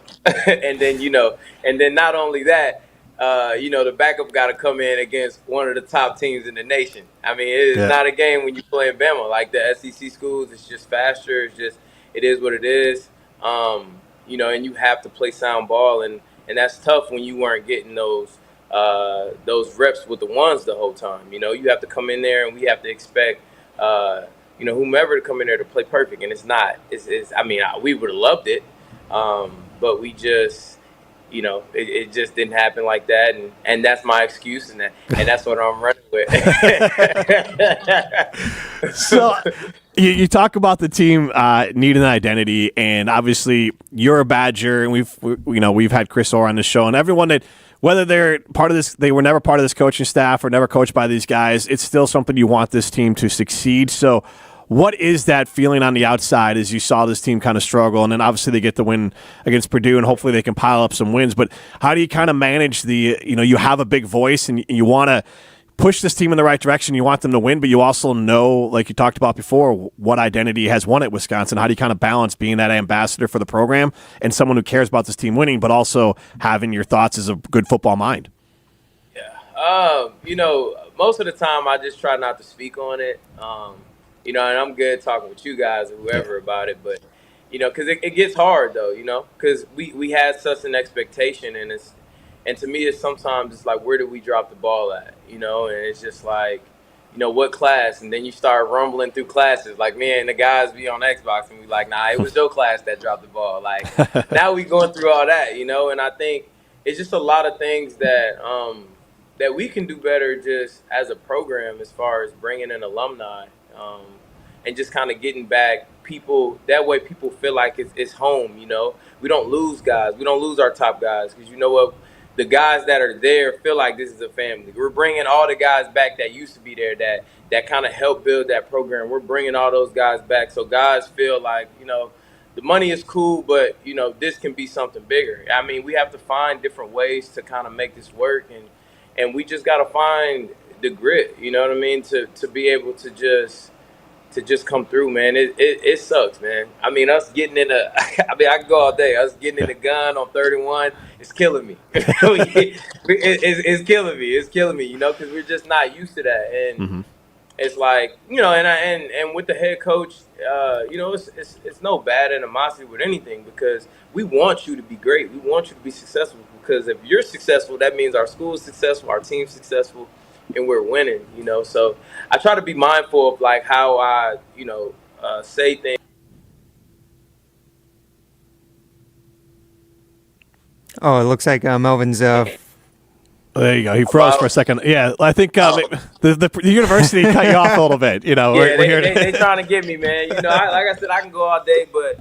and then not only that, the backup got to come in against one of the top teams in the nation. I mean, it is not a game when you play in Bama like the SEC schools. It's just faster. It is what it is. And you have to play sound ball and that's tough when you weren't getting those reps with the ones the whole time. You know, you have to come in there and we have to expect, whomever to come in there to play perfect. And it's not. We would have loved it, but we just, it just didn't happen like that. And that's my excuse, and that's what I'm running with. So you talk about the team needing an identity, and obviously you're a Badger, and we've had Chris Orr on the show, and everyone that, whether they're part of this, they were never part of this coaching staff or never coached by these guys, it's still something you want this team to succeed. So what is that feeling on the outside as you saw this team kind of struggle, and then obviously they get the win against Purdue, and hopefully they can pile up some wins, but how do you kind of manage you have a big voice and you want to push this team in the right direction, you want them to win, but you also know, like you talked about before, what identity has won at Wisconsin. How do you kind of balance being that ambassador for the program and someone who cares about this team winning, but also having your thoughts as a good football mind? Yeah. Most of the time I just try not to speak on it. And I'm good talking with you guys or whoever about it, but, because it gets hard though, because we had such an expectation, and to me, it's like, where did we drop the ball at? And it's just like, what class? And then you start rumbling through classes. Like, me and the guys be on Xbox, and we like, nah, it was your class that dropped the ball. Like, now we going through all that, and I think it's just a lot of things that that we can do better just as a program as far as bringing in alumni and just kind of getting back people. That way people feel like it's home, We don't lose guys. We don't lose our top guys because you know what? The guys that are there feel like this is a family. We're bringing all the guys back that used to be there that kind of helped build that program. We're bringing all those guys back. So guys feel like, the money is cool, but, this can be something bigger. I mean, we have to find different ways to kind of make this work. And we just got to find the grit. You know what I mean? To be able to just come through, man. It sucks, man. I mean, us getting in a I mean, I can go all day. Us getting in the gun on 31, it's killing me. It's killing me. It's killing me, you know, because we're just not used to that. And it's like, you know, and with the head coach, you know, it's no bad animosity with anything, because we want you to be great. We want you to be successful, because if you're successful, that means our school is successful, our team's successful, and we're winning, you know. So I try to be mindful of like how I, you know, say things. Oh, it looks like Melvin's. There you go. He froze for a second. Yeah, I think the university cut you off a little bit. You know, yeah, they trying to get me, man. You know, like I said, I can go all day, but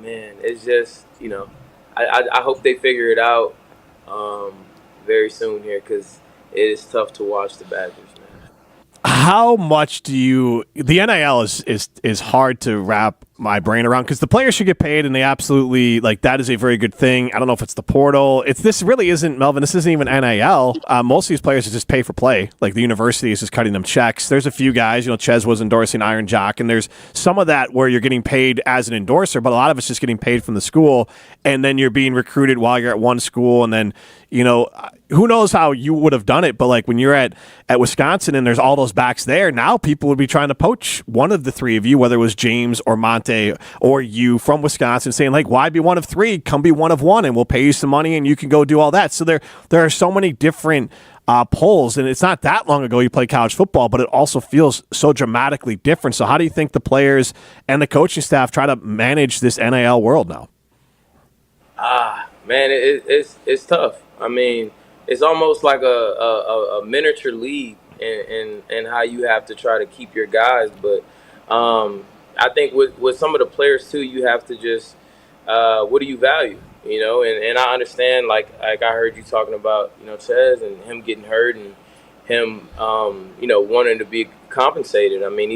man, it's just, you know, I hope they figure it out very soon here, because it is tough to watch the Badgers, man. How much do you? The NIL is hard to wrap my brain around, because the players should get paid, and they absolutely, like, that is a very good thing. I don't know if it's the portal. This really isn't, Melvin. This isn't even NIL. Most of these players are just pay for play. Like, the university is just cutting them checks. There's a few guys, you know, Chez was endorsing Iron Jock, and there's some of that where you're getting paid as an endorser, but a lot of it's just getting paid from the school, and then you're being recruited while you're at one school, and then, you know, who knows how you would have done it, but like when you're at Wisconsin and there's all those backs there, now people would be trying to poach one of the three of you, whether it was James or Monte or you from Wisconsin, saying like, why be one of three? Come be one of one, and we'll pay you some money and you can go do all that. So there are so many different polls, and it's not that long ago you played college football, but it also feels so dramatically different. So how do you think the players and the coaching staff try to manage this NIL world now? Man, it's tough. I mean, it's almost like a miniature league in how you have to try to keep your guys. But I think with some of the players too, you have to just what do you value, you know? And I understand, like I heard you talking about, you know, Chez and him getting hurt and him you know, wanting to be compensated. I mean,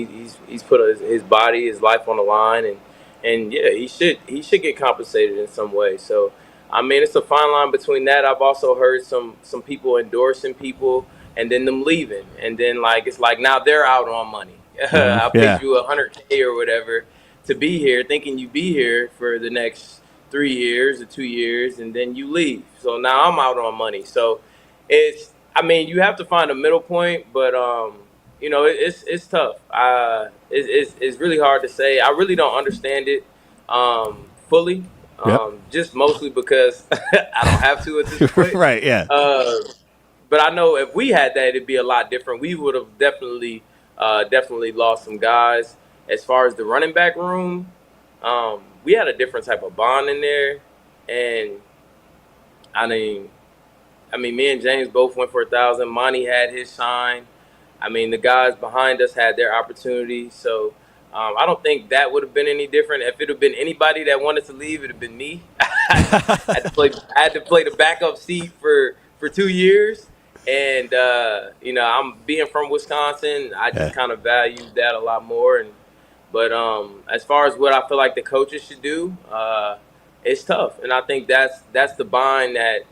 he's put his body, his life on the line, and yeah, he should get compensated in some way. So I mean, it's a fine line between that. I've also heard some people endorsing people and then them leaving, and then like it's like now they're out on money. I paid you $100K or whatever to be here, thinking you'd be here for the next 3 years or 2 years, and then you leave. So now I'm out on money. So I mean, you have to find a middle point, but you know, it's tough. It's really hard to say. I really don't understand it fully. Just mostly because I don't have to at this point. Right, yeah. But I know if we had that, it'd be a lot different. We would have definitely lost some guys. As far as the running back room, we had a different type of bond in there. And, I mean, me and James both went for 1,000. Monty had his shine. I mean, the guys behind us had their opportunity. So, I don't think that would have been any different. If it had been anybody that wanted to leave, it would have been me. I had to play the backup seat for 2 years. And, you know, I'm being from Wisconsin, I just kind of valued that a lot more. But as far as what I feel like the coaches should do, it's tough. And I think that's the bind that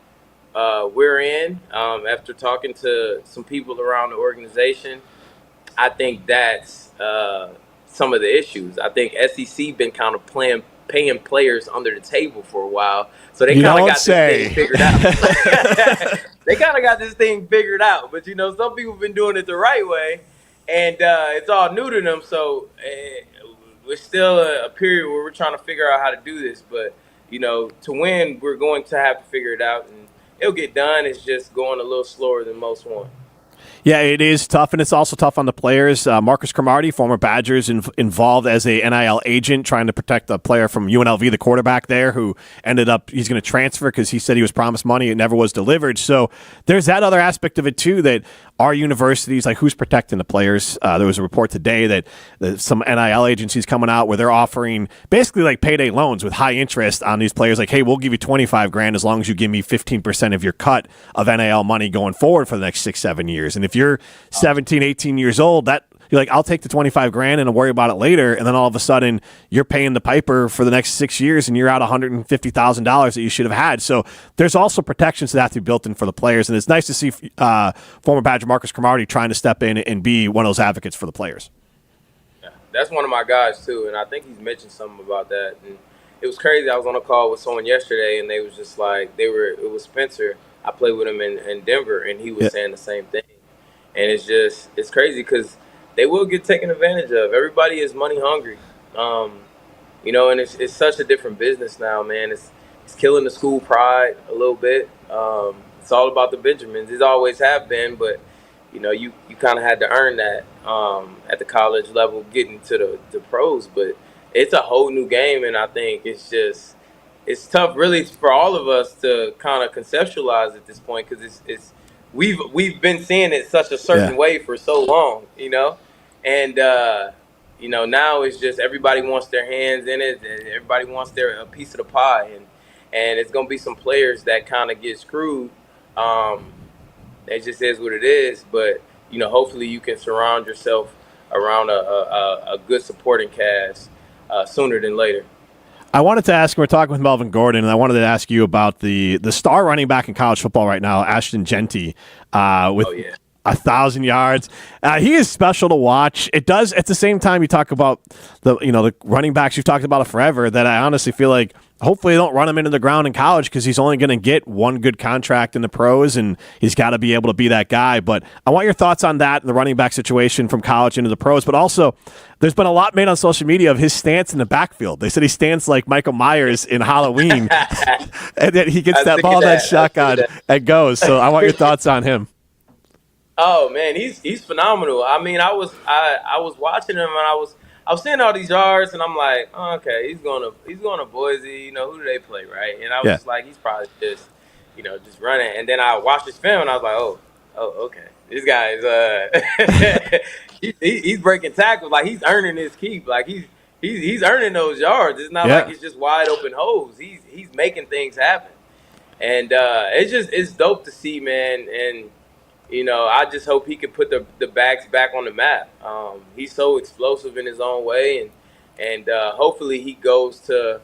we're in. After talking to some people around the organization, I think that's some of the issues. I think SEC been kind of paying players under the table for a while, so they kind of got this thing figured out. They kind of got this thing figured out, but you know, some people have been doing it the right way, and it's all new to them. So we're still a period where we're trying to figure out how to do this. But you know, to win, we're going to have to figure it out, and it'll get done. It's just going a little slower than most want. Yeah, it is tough, and it's also tough on the players. Marcus Cromartie, former Badgers, involved as a NIL agent trying to protect a player from UNLV, the quarterback there, who ended up, he's going to transfer because he said he was promised money. It never was delivered. So there's that other aspect of it, too, that our universities, like who's protecting the players? There was a report today that some NIL agencies coming out where they're offering basically like payday loans with high interest on these players. Like, hey, we'll give you $25,000 as long as you give me 15% of your cut of NIL money going forward for the next 6-7 years. And if you're 17, 18 years old, that You're like, I'll take the $25,000 and I'll worry about it later. And then all of a sudden, you're paying the piper for the next 6 years, and you're out $150,000 that you should have had. So there's also protections that have to be built in for the players, and it's nice to see former Badger Marcus Cromartie trying to step in and be one of those advocates for the players. Yeah, that's one of my guys too, and I think he's mentioned something about that. And it was crazy. I was on a call with someone yesterday, and they was just like, it was Spencer. I played with him in Denver, and he was saying the same thing. And it's crazy because they will get taken advantage of. Everybody is money hungry, you know, and it's such a different business now, man. It's killing the school pride a little bit. It's all about the Benjamins. It always have been, but you know, you kind of had to earn that at the college level, getting to the pros. But it's a whole new game, and I think it's tough, really, for all of us to kind of conceptualize at this point because we've been seeing it such a certain way for so long, you know, and you know, now it's just everybody wants their hands in it, and everybody wants a piece of the pie, and it's gonna be some players that kind of get screwed. It just is what it is, but you know, hopefully you can surround yourself around a good supporting cast sooner than later. I wanted to ask, we're talking with Melvin Gordon, and I wanted to ask you about the star running back in college football right now, Ashton Jeanty, with 1,000 yards. He is special to watch. It does, at the same time, you talk about the running backs, you've talked about it forever, that I honestly feel like hopefully they don't run him into the ground in college because he's only going to get one good contract in the pros, and he's got to be able to be that guy. But I want your thoughts on that and the running back situation from college into the pros. But also, there's been a lot made on social media of his stance in the backfield. They said he stands like Michael Myers in Halloween, and that he gets that ball, that shotgun, and goes. So I want your thoughts on him. Oh man, he's phenomenal. I mean, I was watching him, and I was seeing all these yards, and I'm like, oh, okay, he's going to Boise. You know, who do they play, right? And I was just like, he's probably just running. And then I watched his film, and I was like, oh, okay, this guy's he's breaking tackles, like he's earning his keep, like he's earning those yards. It's not like it's just wide open holes. He's making things happen, and it's dope to see, man. And you know, I just hope he can put the backs back on the map. He's so explosive in his own way, and hopefully he goes to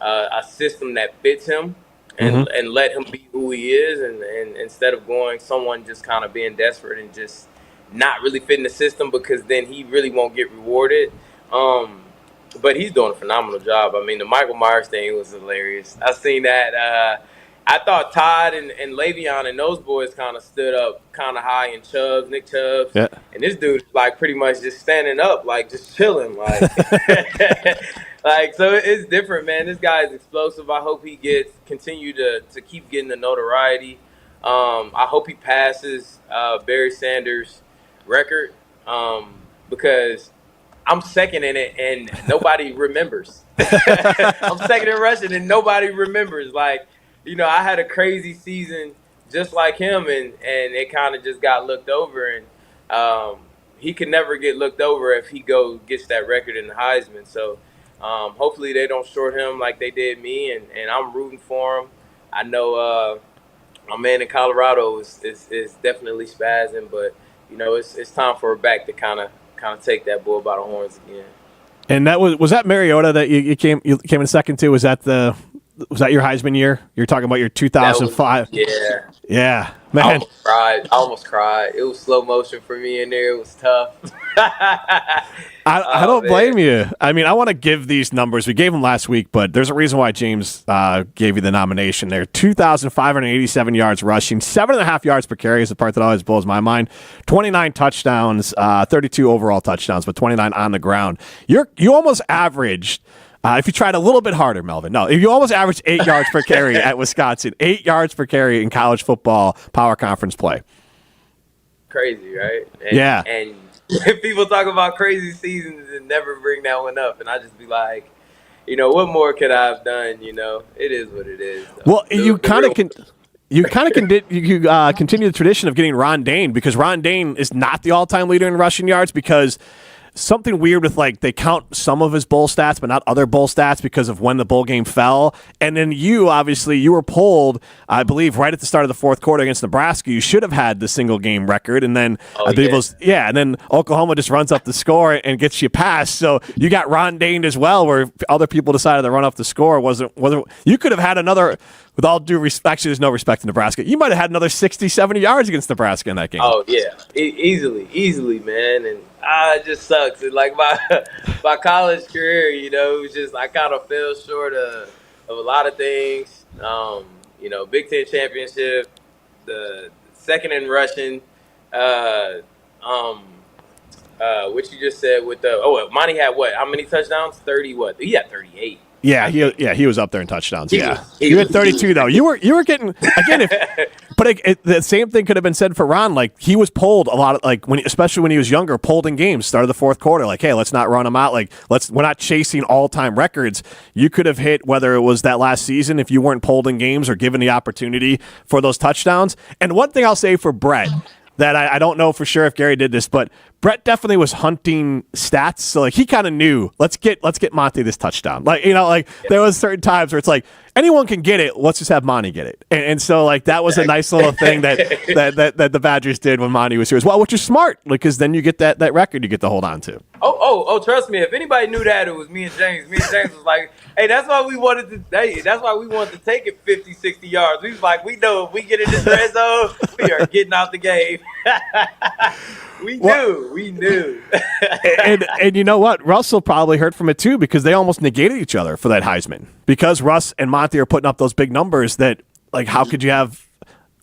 a system that fits him and let him be who he is, and instead of going someone just kind of being desperate and just not really fitting the system, because then he really won't get rewarded. But he's doing a phenomenal job. I mean, the Michael Myers thing was hilarious. I seen that. I thought Todd and Le'Veon and those boys kind of stood up kind of high, and Nick Chubbs. Yeah. And this dude, like, pretty much just standing up, like, just chilling. Like, like, so it's different, man. This guy is explosive. I hope he continue to keep getting the notoriety. I hope he passes Barry Sanders' record because I'm second in it and nobody remembers. I'm second in rushing and nobody remembers. Like, you know, I had a crazy season just like him, and it kind of just got looked over. And he can never get looked over if he gets that record in the Heisman. So hopefully they don't short him like they did me, and I'm rooting for him. I know my man in Colorado is definitely spazzing, but you know, it's time for a back to kind of take that bull by the horns again. And that was that Mariota that you came in second to? Was that your Heisman year? You're talking about your 2005? Yeah, man. I almost cried. It was slow motion for me in there. It was tough. I don't blame you. I mean, I want to give these numbers. We gave them last week, but there's a reason why James gave you the nomination there. 2,587 yards rushing, 7.5 yards per carry is the part that always blows my mind. 29 touchdowns, 32 overall touchdowns, but 29 on the ground. You almost averaged, if you tried a little bit harder, Melvin. No, if you almost averaged 8 yards per carry at Wisconsin, 8 yards per carry in college football power conference play. Crazy, right? And people talk about crazy seasons and never bring that one up, and I just be like, you know, what more could I have done? You know, it is what it is. Well, you kind of continue the tradition of getting Ron Dane, because Ron Dane is not the all-time leader in rushing yards, because something weird with like they count some of his bowl stats, but not other bowl stats because of when the bowl game fell. And then you were pulled, I believe, right at the start of the fourth quarter against Nebraska. You should have had the single game record, and then and then Oklahoma just runs up the score and gets you passed. So you got rondained as well, where other people decided to run up the score. Wasn't you could have had another. With all due respect, actually, there's no respect to Nebraska. You might have had another 60, 70 yards against Nebraska in that game. Oh, yeah. Easily, man. And it just sucks. And like my college career, it was just I kind of fell short of a lot of things. Big Ten championship, the second in rushing, what you just said with Monty had what? How many touchdowns? 30 what? He had 38. Yeah, he was up there in touhdowns. You had 32 though. You were getting again, the same thing could have been said for Ron. Like he was pulled a lot, especially when he was younger, pulled in games. Started the fourth quarter, like, hey, let's not run him out. Like we're not chasing all time records. You could have hit whether it was that last season if you weren't pulled in games or given the opportunity for those touchdowns. And one thing I'll say for Brett. That I don't know for sure if Gary did this, but Brett definitely was hunting stats. So like he kind of knew, let's get Monty this touchdown. There was certain times where it's like anyone can get it. Let's just have Monty get it. And so like that was a nice little thing that the Badgers did when Monty was here as well, which is smart because then you get that record you get to hold on to. Oh, trust me. If anybody knew that, it was me and James. Me and James was like, hey, that's why we wanted to take it 50, 60 yards. We was like, we know if we get in this red zone, we are getting out the game. We knew. and you know what? Russell probably heard from it too because they almost negated each other for that Heisman. Because Russ and Monty are putting up those big numbers that, like, how could you have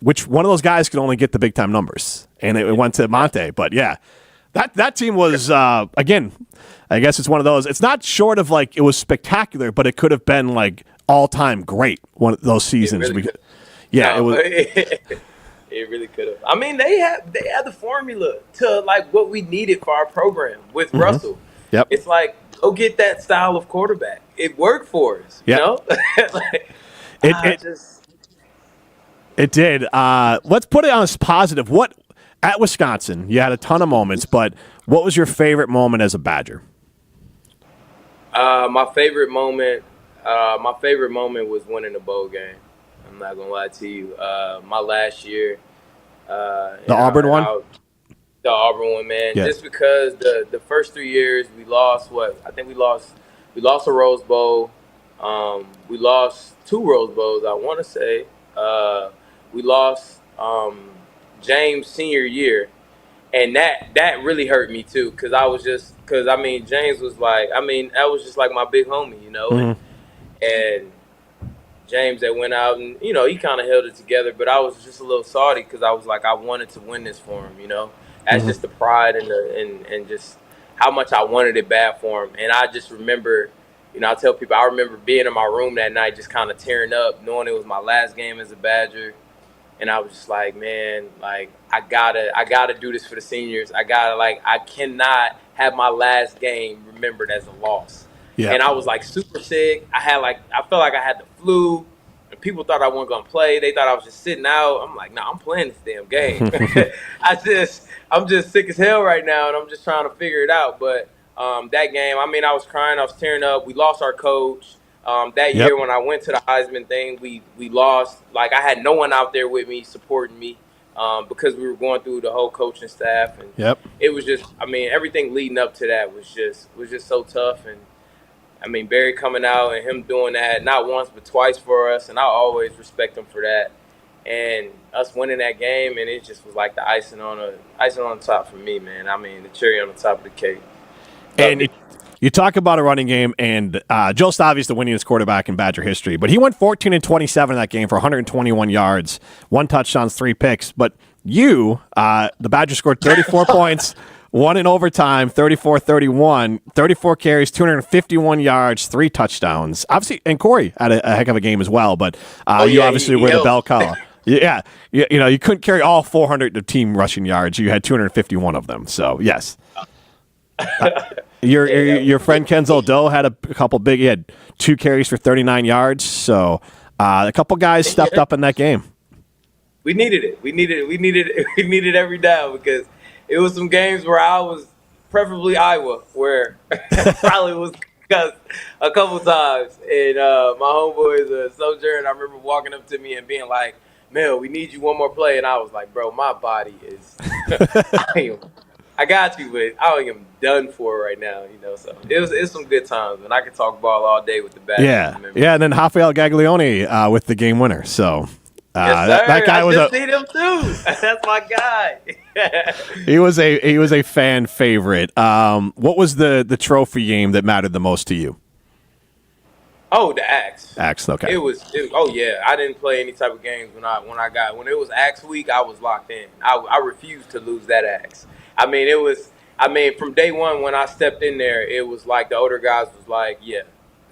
which one of those guys could only get the big time numbers? And it went to Monte. But yeah, that team was, again, I guess it's one of those. It's not short of like it was spectacular, but it could have been like all time great one of those seasons. It was. It really could have. I mean, they had the formula to like what we needed for our program with Russell. Yep. It's like go get that style of quarterback. It worked for us. You know. It did. Let's put it on a positive. What at Wisconsin? You had a ton of moments, but what was your favorite moment as a Badger? My favorite moment was winning the bowl game. I'm not gonna lie to you. My last year, the Auburn one. The Auburn one, man. Yeah. Just because the first 3 years we lost I think we lost a Rose Bowl. We lost 2 Rose Bowls. I want to say we lost James' senior year, and that really hurt me too. Because James was like, that was just like my big homie, and James that went out and, he kind of held it together, but I was just a little salty because I was like, I wanted to win this for him, That's just the pride and just how much I wanted it bad for him. And I just remember, I tell people, I remember being in my room that night just kind of tearing up, knowing it was my last game as a Badger. And I was just like, man, like, I gotta do this for the seniors. I cannot have my last game remembered as a loss. Yeah. And I was like super sick. I felt like I had the flu. And people thought I wasn't gonna play. They thought I was just sitting out. I'm like, nah, I'm playing this damn game. I'm just sick as hell right now, and I'm just trying to figure it out. But that game, I was crying. I was tearing up. We lost our coach. That year when I went to the Heisman thing, we lost. Like, I had no one out there with me supporting me because we were going through the whole coaching staff. And it was just, everything leading up to that was just so tough. And Barry coming out and him doing that not once but twice for us, and I always respect him for that. And us winning that game, and it just was like the icing on the top for me, man. The cherry on the top of the cake. And you talk about a running game, and Joe Stavi's the winningest quarterback in Badger history, but he went 14-27 in that game for 121 yards, 1 touchdown, 3 picks. But you, the Badgers scored 34 points. 1 in overtime, 34-31, 34 carries, 251 yards, 3 touchdowns. Obviously, and Corey had a heck of a game as well, but you obviously were the bell cow. Yeah, you couldn't carry all 400 of team rushing yards. You had 251 of them. So yes, your friend Kenzel Doe had a couple big. He had 2 carries for 39 yards. So a couple guys stepped up in that game. We needed it. We needed it every down because it was some games where I was preferably Iowa, where probably was because a couple times. And my homeboy is a Sojourner. I remember walking up to me and being like, Mel, we need you one more play. And I was like, bro, my body is I got you, but I am done for right now, So it's some good times, and I could talk ball all day with the back. Yeah, and then Rafael Gaglione with the game winner. So yes, that guy was seen him too. That's my guy. he was a fan favorite. What was the trophy game that mattered the most to you? Oh, the Axe. Axe, okay. It was. Oh yeah, I didn't play any type of games when it was Axe week. I was locked in. I refused to lose that Axe. I mean, from day one when I stepped in there, it was like the older guys was like, yeah,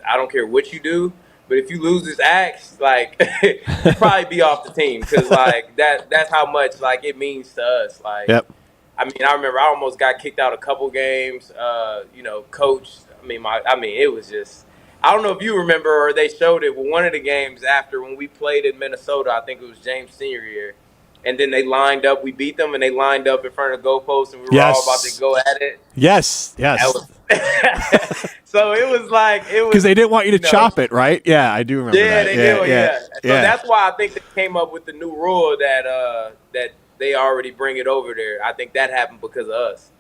I don't care what you do, but if you lose this Axe, like, you probably be off the team because like that's how much like it means to us. Like, yep. I mean, I remember I almost got kicked out a couple games. Coach. I mean, it was just. I don't know if you remember or they showed it, but one of the games after when we played in Minnesota, I think it was James' senior year, and then they lined up. We beat them, and they lined up in front of the goalpost, and we were all about to go at it. Yes. So it was because they didn't want you to chop it, right? Yeah, I do remember. Yeah, that. they did. Yeah. So that's why I think they came up with the new rule that they already bring it over there. I think that happened because of us.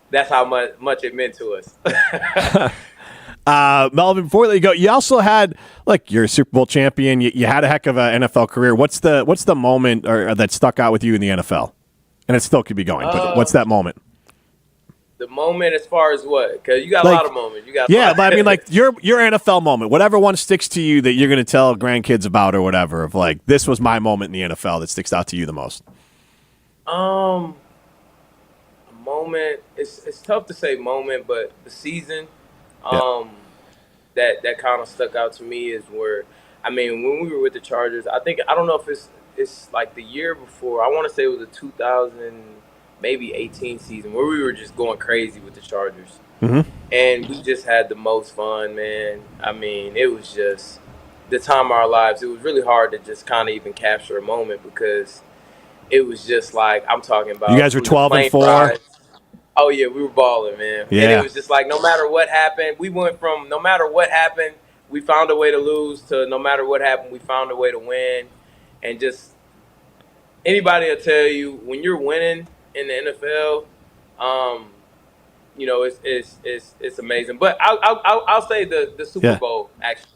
That's how much it meant to us. Melvin, before you go, you also had you're a Super Bowl champion. You had a heck of an NFL career. What's the moment that stuck out with you in the NFL? And it still could be going, but what's that moment? The moment as far as what? Because you got a lot of moments. But I mean, your NFL moment, whatever one sticks to you that you're going to tell grandkids about or whatever. Of this was my moment in the NFL that sticks out to you the most. A moment. It's tough to say moment, but the season. That kind of stuck out to me is where, when we were with the Chargers, I don't know if it's like the year before. I want to say it was a 2018 season where we were just going crazy with the Chargers, and we just had the most fun, man. I mean, it was just the time of our lives. It was really hard to just kind of even capture a moment because it was just like I'm talking about. You guys were 12-4. Oh, yeah, we were balling, man. Yeah. And it was just like no matter what happened, we went from no matter what happened, we found a way to lose to no matter what happened, we found a way to win. And just anybody will tell you when you're winning in the NFL, it's amazing. But I'll say the Super Bowl, actually.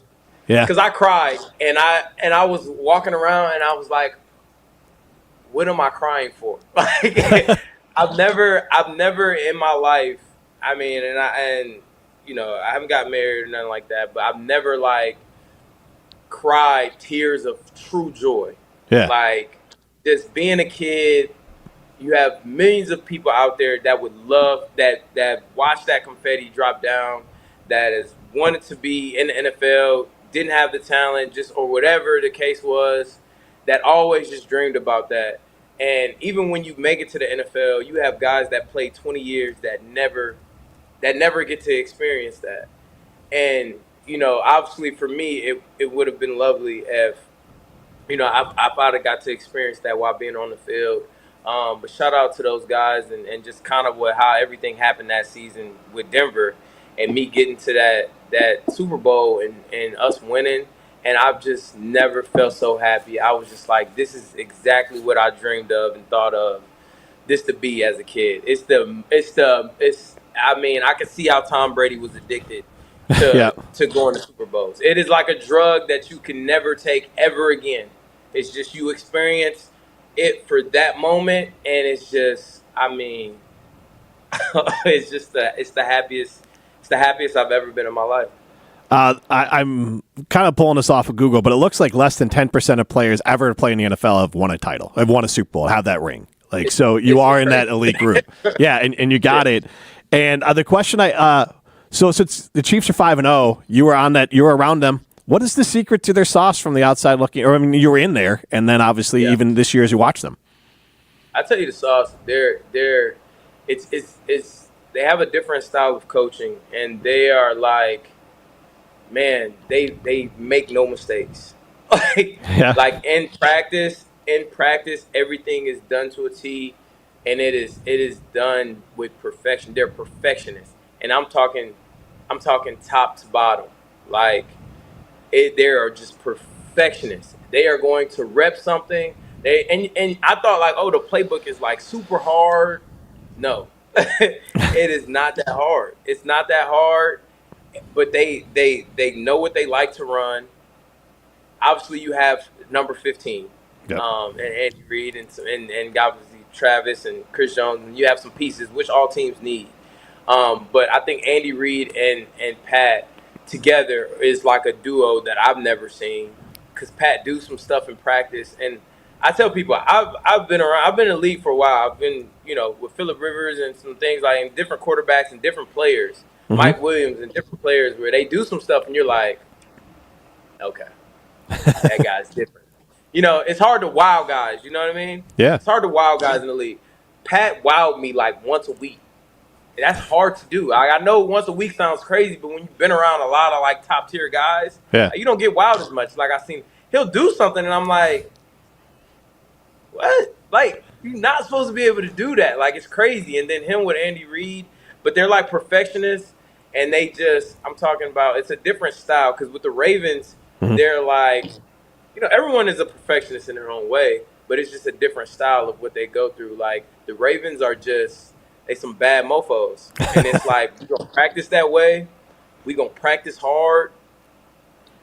Yeah. Because I cried and I was walking around and I was like, what am I crying for? I've never in my life. I mean, I haven't got married or nothing like that, but I've never cried tears of true joy. Yeah. Like just being a kid, you have millions of people out there that would love that watch that confetti drop down, that has wanted to be in the NFL, didn't have the talent, or whatever the case was, that always just dreamed about that. And even when you make it to the NFL, you have guys that play 20 years that never get to experience that. And, obviously for me, it would have been lovely if, I thought I got to experience that while being on the field. But shout out to those guys and just kind of how everything happened that season with Denver and me getting to that Super Bowl and us winning. And I've just never felt so happy. I was just like, this is exactly what I dreamed of and thought of this to be as a kid. I could see how Tom Brady was addicted to going to Super Bowls. It is like a drug that you can never take ever again. It's just you experience it for that moment. And it's just, it's the happiest I've ever been in my life. I'm kind of pulling this off of Google, but it looks like less than 10% of players ever play in the NFL have won a title, have won a Super Bowl, have that ring. So you are in that elite group. Yeah, and you got it. And the question so since the Chiefs are 5-0, you were around them. What is the secret to their sauce from the outside looking? Or you were in there, and then obviously even this year as you watch them. I tell you the sauce. They have a different style of coaching, and they are like. Man, they make no mistakes. Like in practice, everything is done to a T. and it is done with perfection. They're perfectionists, and I'm talking top to bottom. Like they are just perfectionists. They are going to rep something. And I thought like, oh, the playbook is like super hard. No, it is not that hard. It's not that hard. But they know what they like to run. Obviously, you have number 15, Yep. and Andy Reid and obviously Travis and Chris Jones. And you have some pieces which all teams need. But I think Andy Reid and Pat together is like a duo that I've never seen. Because Pat do some stuff in practice, and I tell people I've been around. I've been in the league for a while. I've been with Phillip Rivers and some things like and different quarterbacks and different players, Mike Williams and different players where they do some stuff, and you're like, okay, that guy's different. It's hard to wow guys. You know what I mean? Yeah. It's hard to wow guys in the league. Pat wowed me like once a week. That's hard to do. I know once a week sounds crazy, but when you've been around a lot of like top tier guys, you don't get wowed as much. Like I seen, he'll do something, and I'm like, what? Like you're not supposed to be able to do that. Like it's crazy. And then him with Andy Reid, but they're like perfectionists, and I'm talking about it's a different style because with the Ravens, they're like, everyone is a perfectionist in their own way, but it's just a different style of what they go through. Like the Ravens are just. They some bad mofos. And it's like, we're going to practice that way. We're going to practice hard.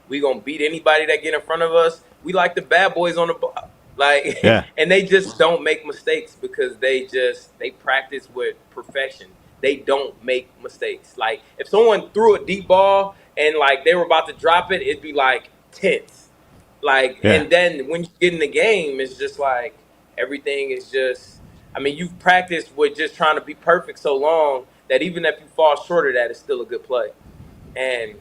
We're going to beat anybody that get in front of us. We like the bad boys on the block. Like, and they just don't make mistakes because they practice with perfection. They don't make mistakes. Like, if someone threw a deep ball and, like, they were about to drop it, it'd be, like, tense. Like, and then when you get in the game, it's just like everything is just, I mean, you've practiced with just trying to be perfect so long that even if you fall short of that, it's still a good play. And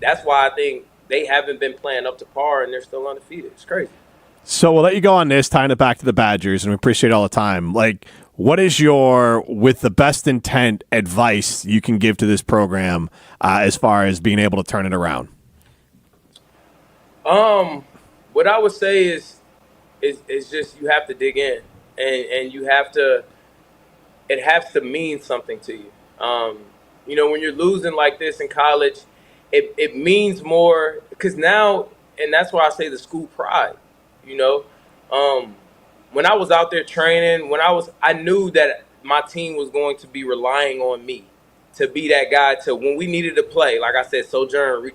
that's why I think they haven't been playing up to par and they're still undefeated. It's crazy. So we'll let you go on this, tying it back to the Badgers, and we appreciate all the time. Like, what is your, with the best intent, advice you can give to this program as far as being able to turn it around? What I would say is just you have to dig in. And you have to – it has to mean something to you. When you're losing like this in college, it means more because now – and that's why I say the school pride, When I was out there training, I knew that my team was going to be relying on me to be that guy to – when we needed to play, like I said, Sojourn,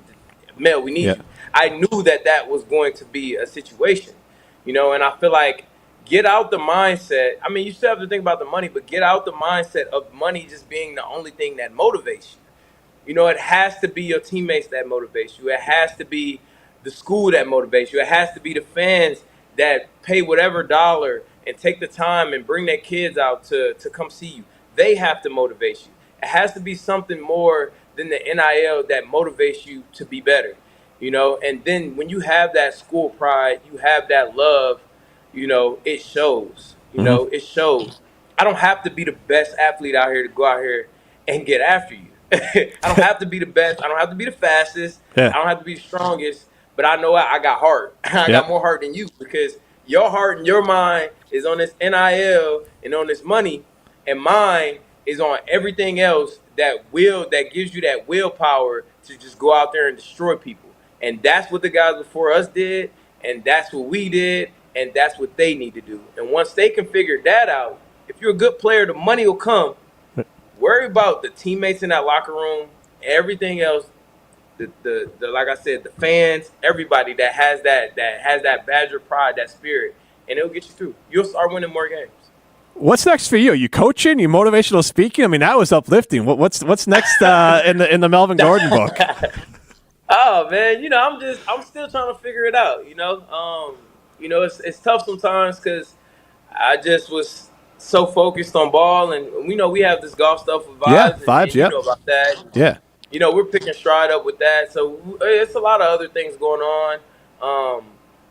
Mel, we need you. I knew that was going to be a situation, and I feel like – get out the mindset. I mean, you still have to think about the money, but get out the mindset of money just being the only thing that motivates you. It has to be your teammates that motivates you. It has to be the school that motivates you. It has to be the fans that pay whatever dollar and take the time and bring their kids out to come see you. They have to motivate you. It has to be something more than the NIL that motivates you to be better, And then when you have that school pride, you have that love, it shows. It shows. I don't have to be the best athlete out here to go out here and get after you. I don't have to be the best. I don't have to be the fastest. I don't have to be the strongest. But I know I got heart. I got more heart than you because your heart and your mind is on this NIL and on this money, and mine is on everything else that gives you that willpower to just go out there and destroy people. And that's what the guys before us did, and that's what we did. And that's what they need to do. And once they can figure that out, if you're a good player, the money will come. Worry about the teammates in that locker room, everything else. The like I said, the fans, everybody that has that Badger pride, that spirit, and it'll get you through. You'll start winning more games. What's next for you? Are you coaching? You motivational speaking? I mean, that was uplifting. What's next in the Melvin Gordon book? Oh man, I'm still trying to figure it out. It's tough sometimes because I just was so focused on ball, and we have this golf stuff with vibes. Vibes. You know about that. Yeah. We're picking stride up with that. So it's a lot of other things going on.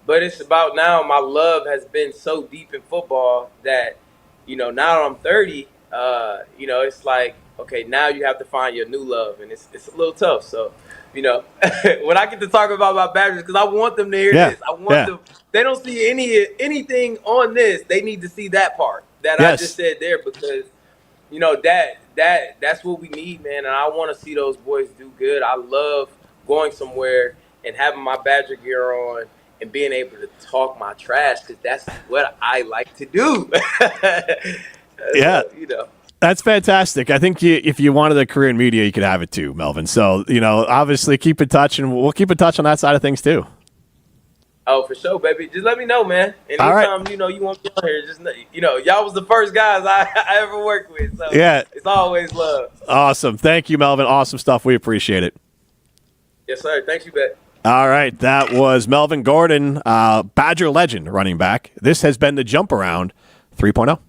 But it's about now. My love has been so deep in football that now that I'm 30, it's like okay, now you have to find your new love, and it's a little tough. So. When I get to talk about my Badgers, because I want them to hear this. I want them. They don't see anything on this. They need to see that part. that I just said there because, you know, that's what we need, man. And I want to see those boys do good. I love going somewhere and having my Badger gear on and being able to talk my trash because that's what I like to do. Yeah. So, you know. That's fantastic. I think if you wanted a career in media, you could have it too, Melvin. So, you know, obviously keep in touch, and we'll keep in touch on that side of things too. Oh, for sure, baby. Just let me know, man. Anytime, all right. you know, you want me on here, just, you know, y'all was the first guys I ever worked with. So yeah, it's always love. Awesome. Thank you, Melvin. Awesome stuff. We appreciate it. Yes, sir. Thank you, Bet. All right. That was Melvin Gordon, Badger legend running back. This has been the Jump Around 3.0.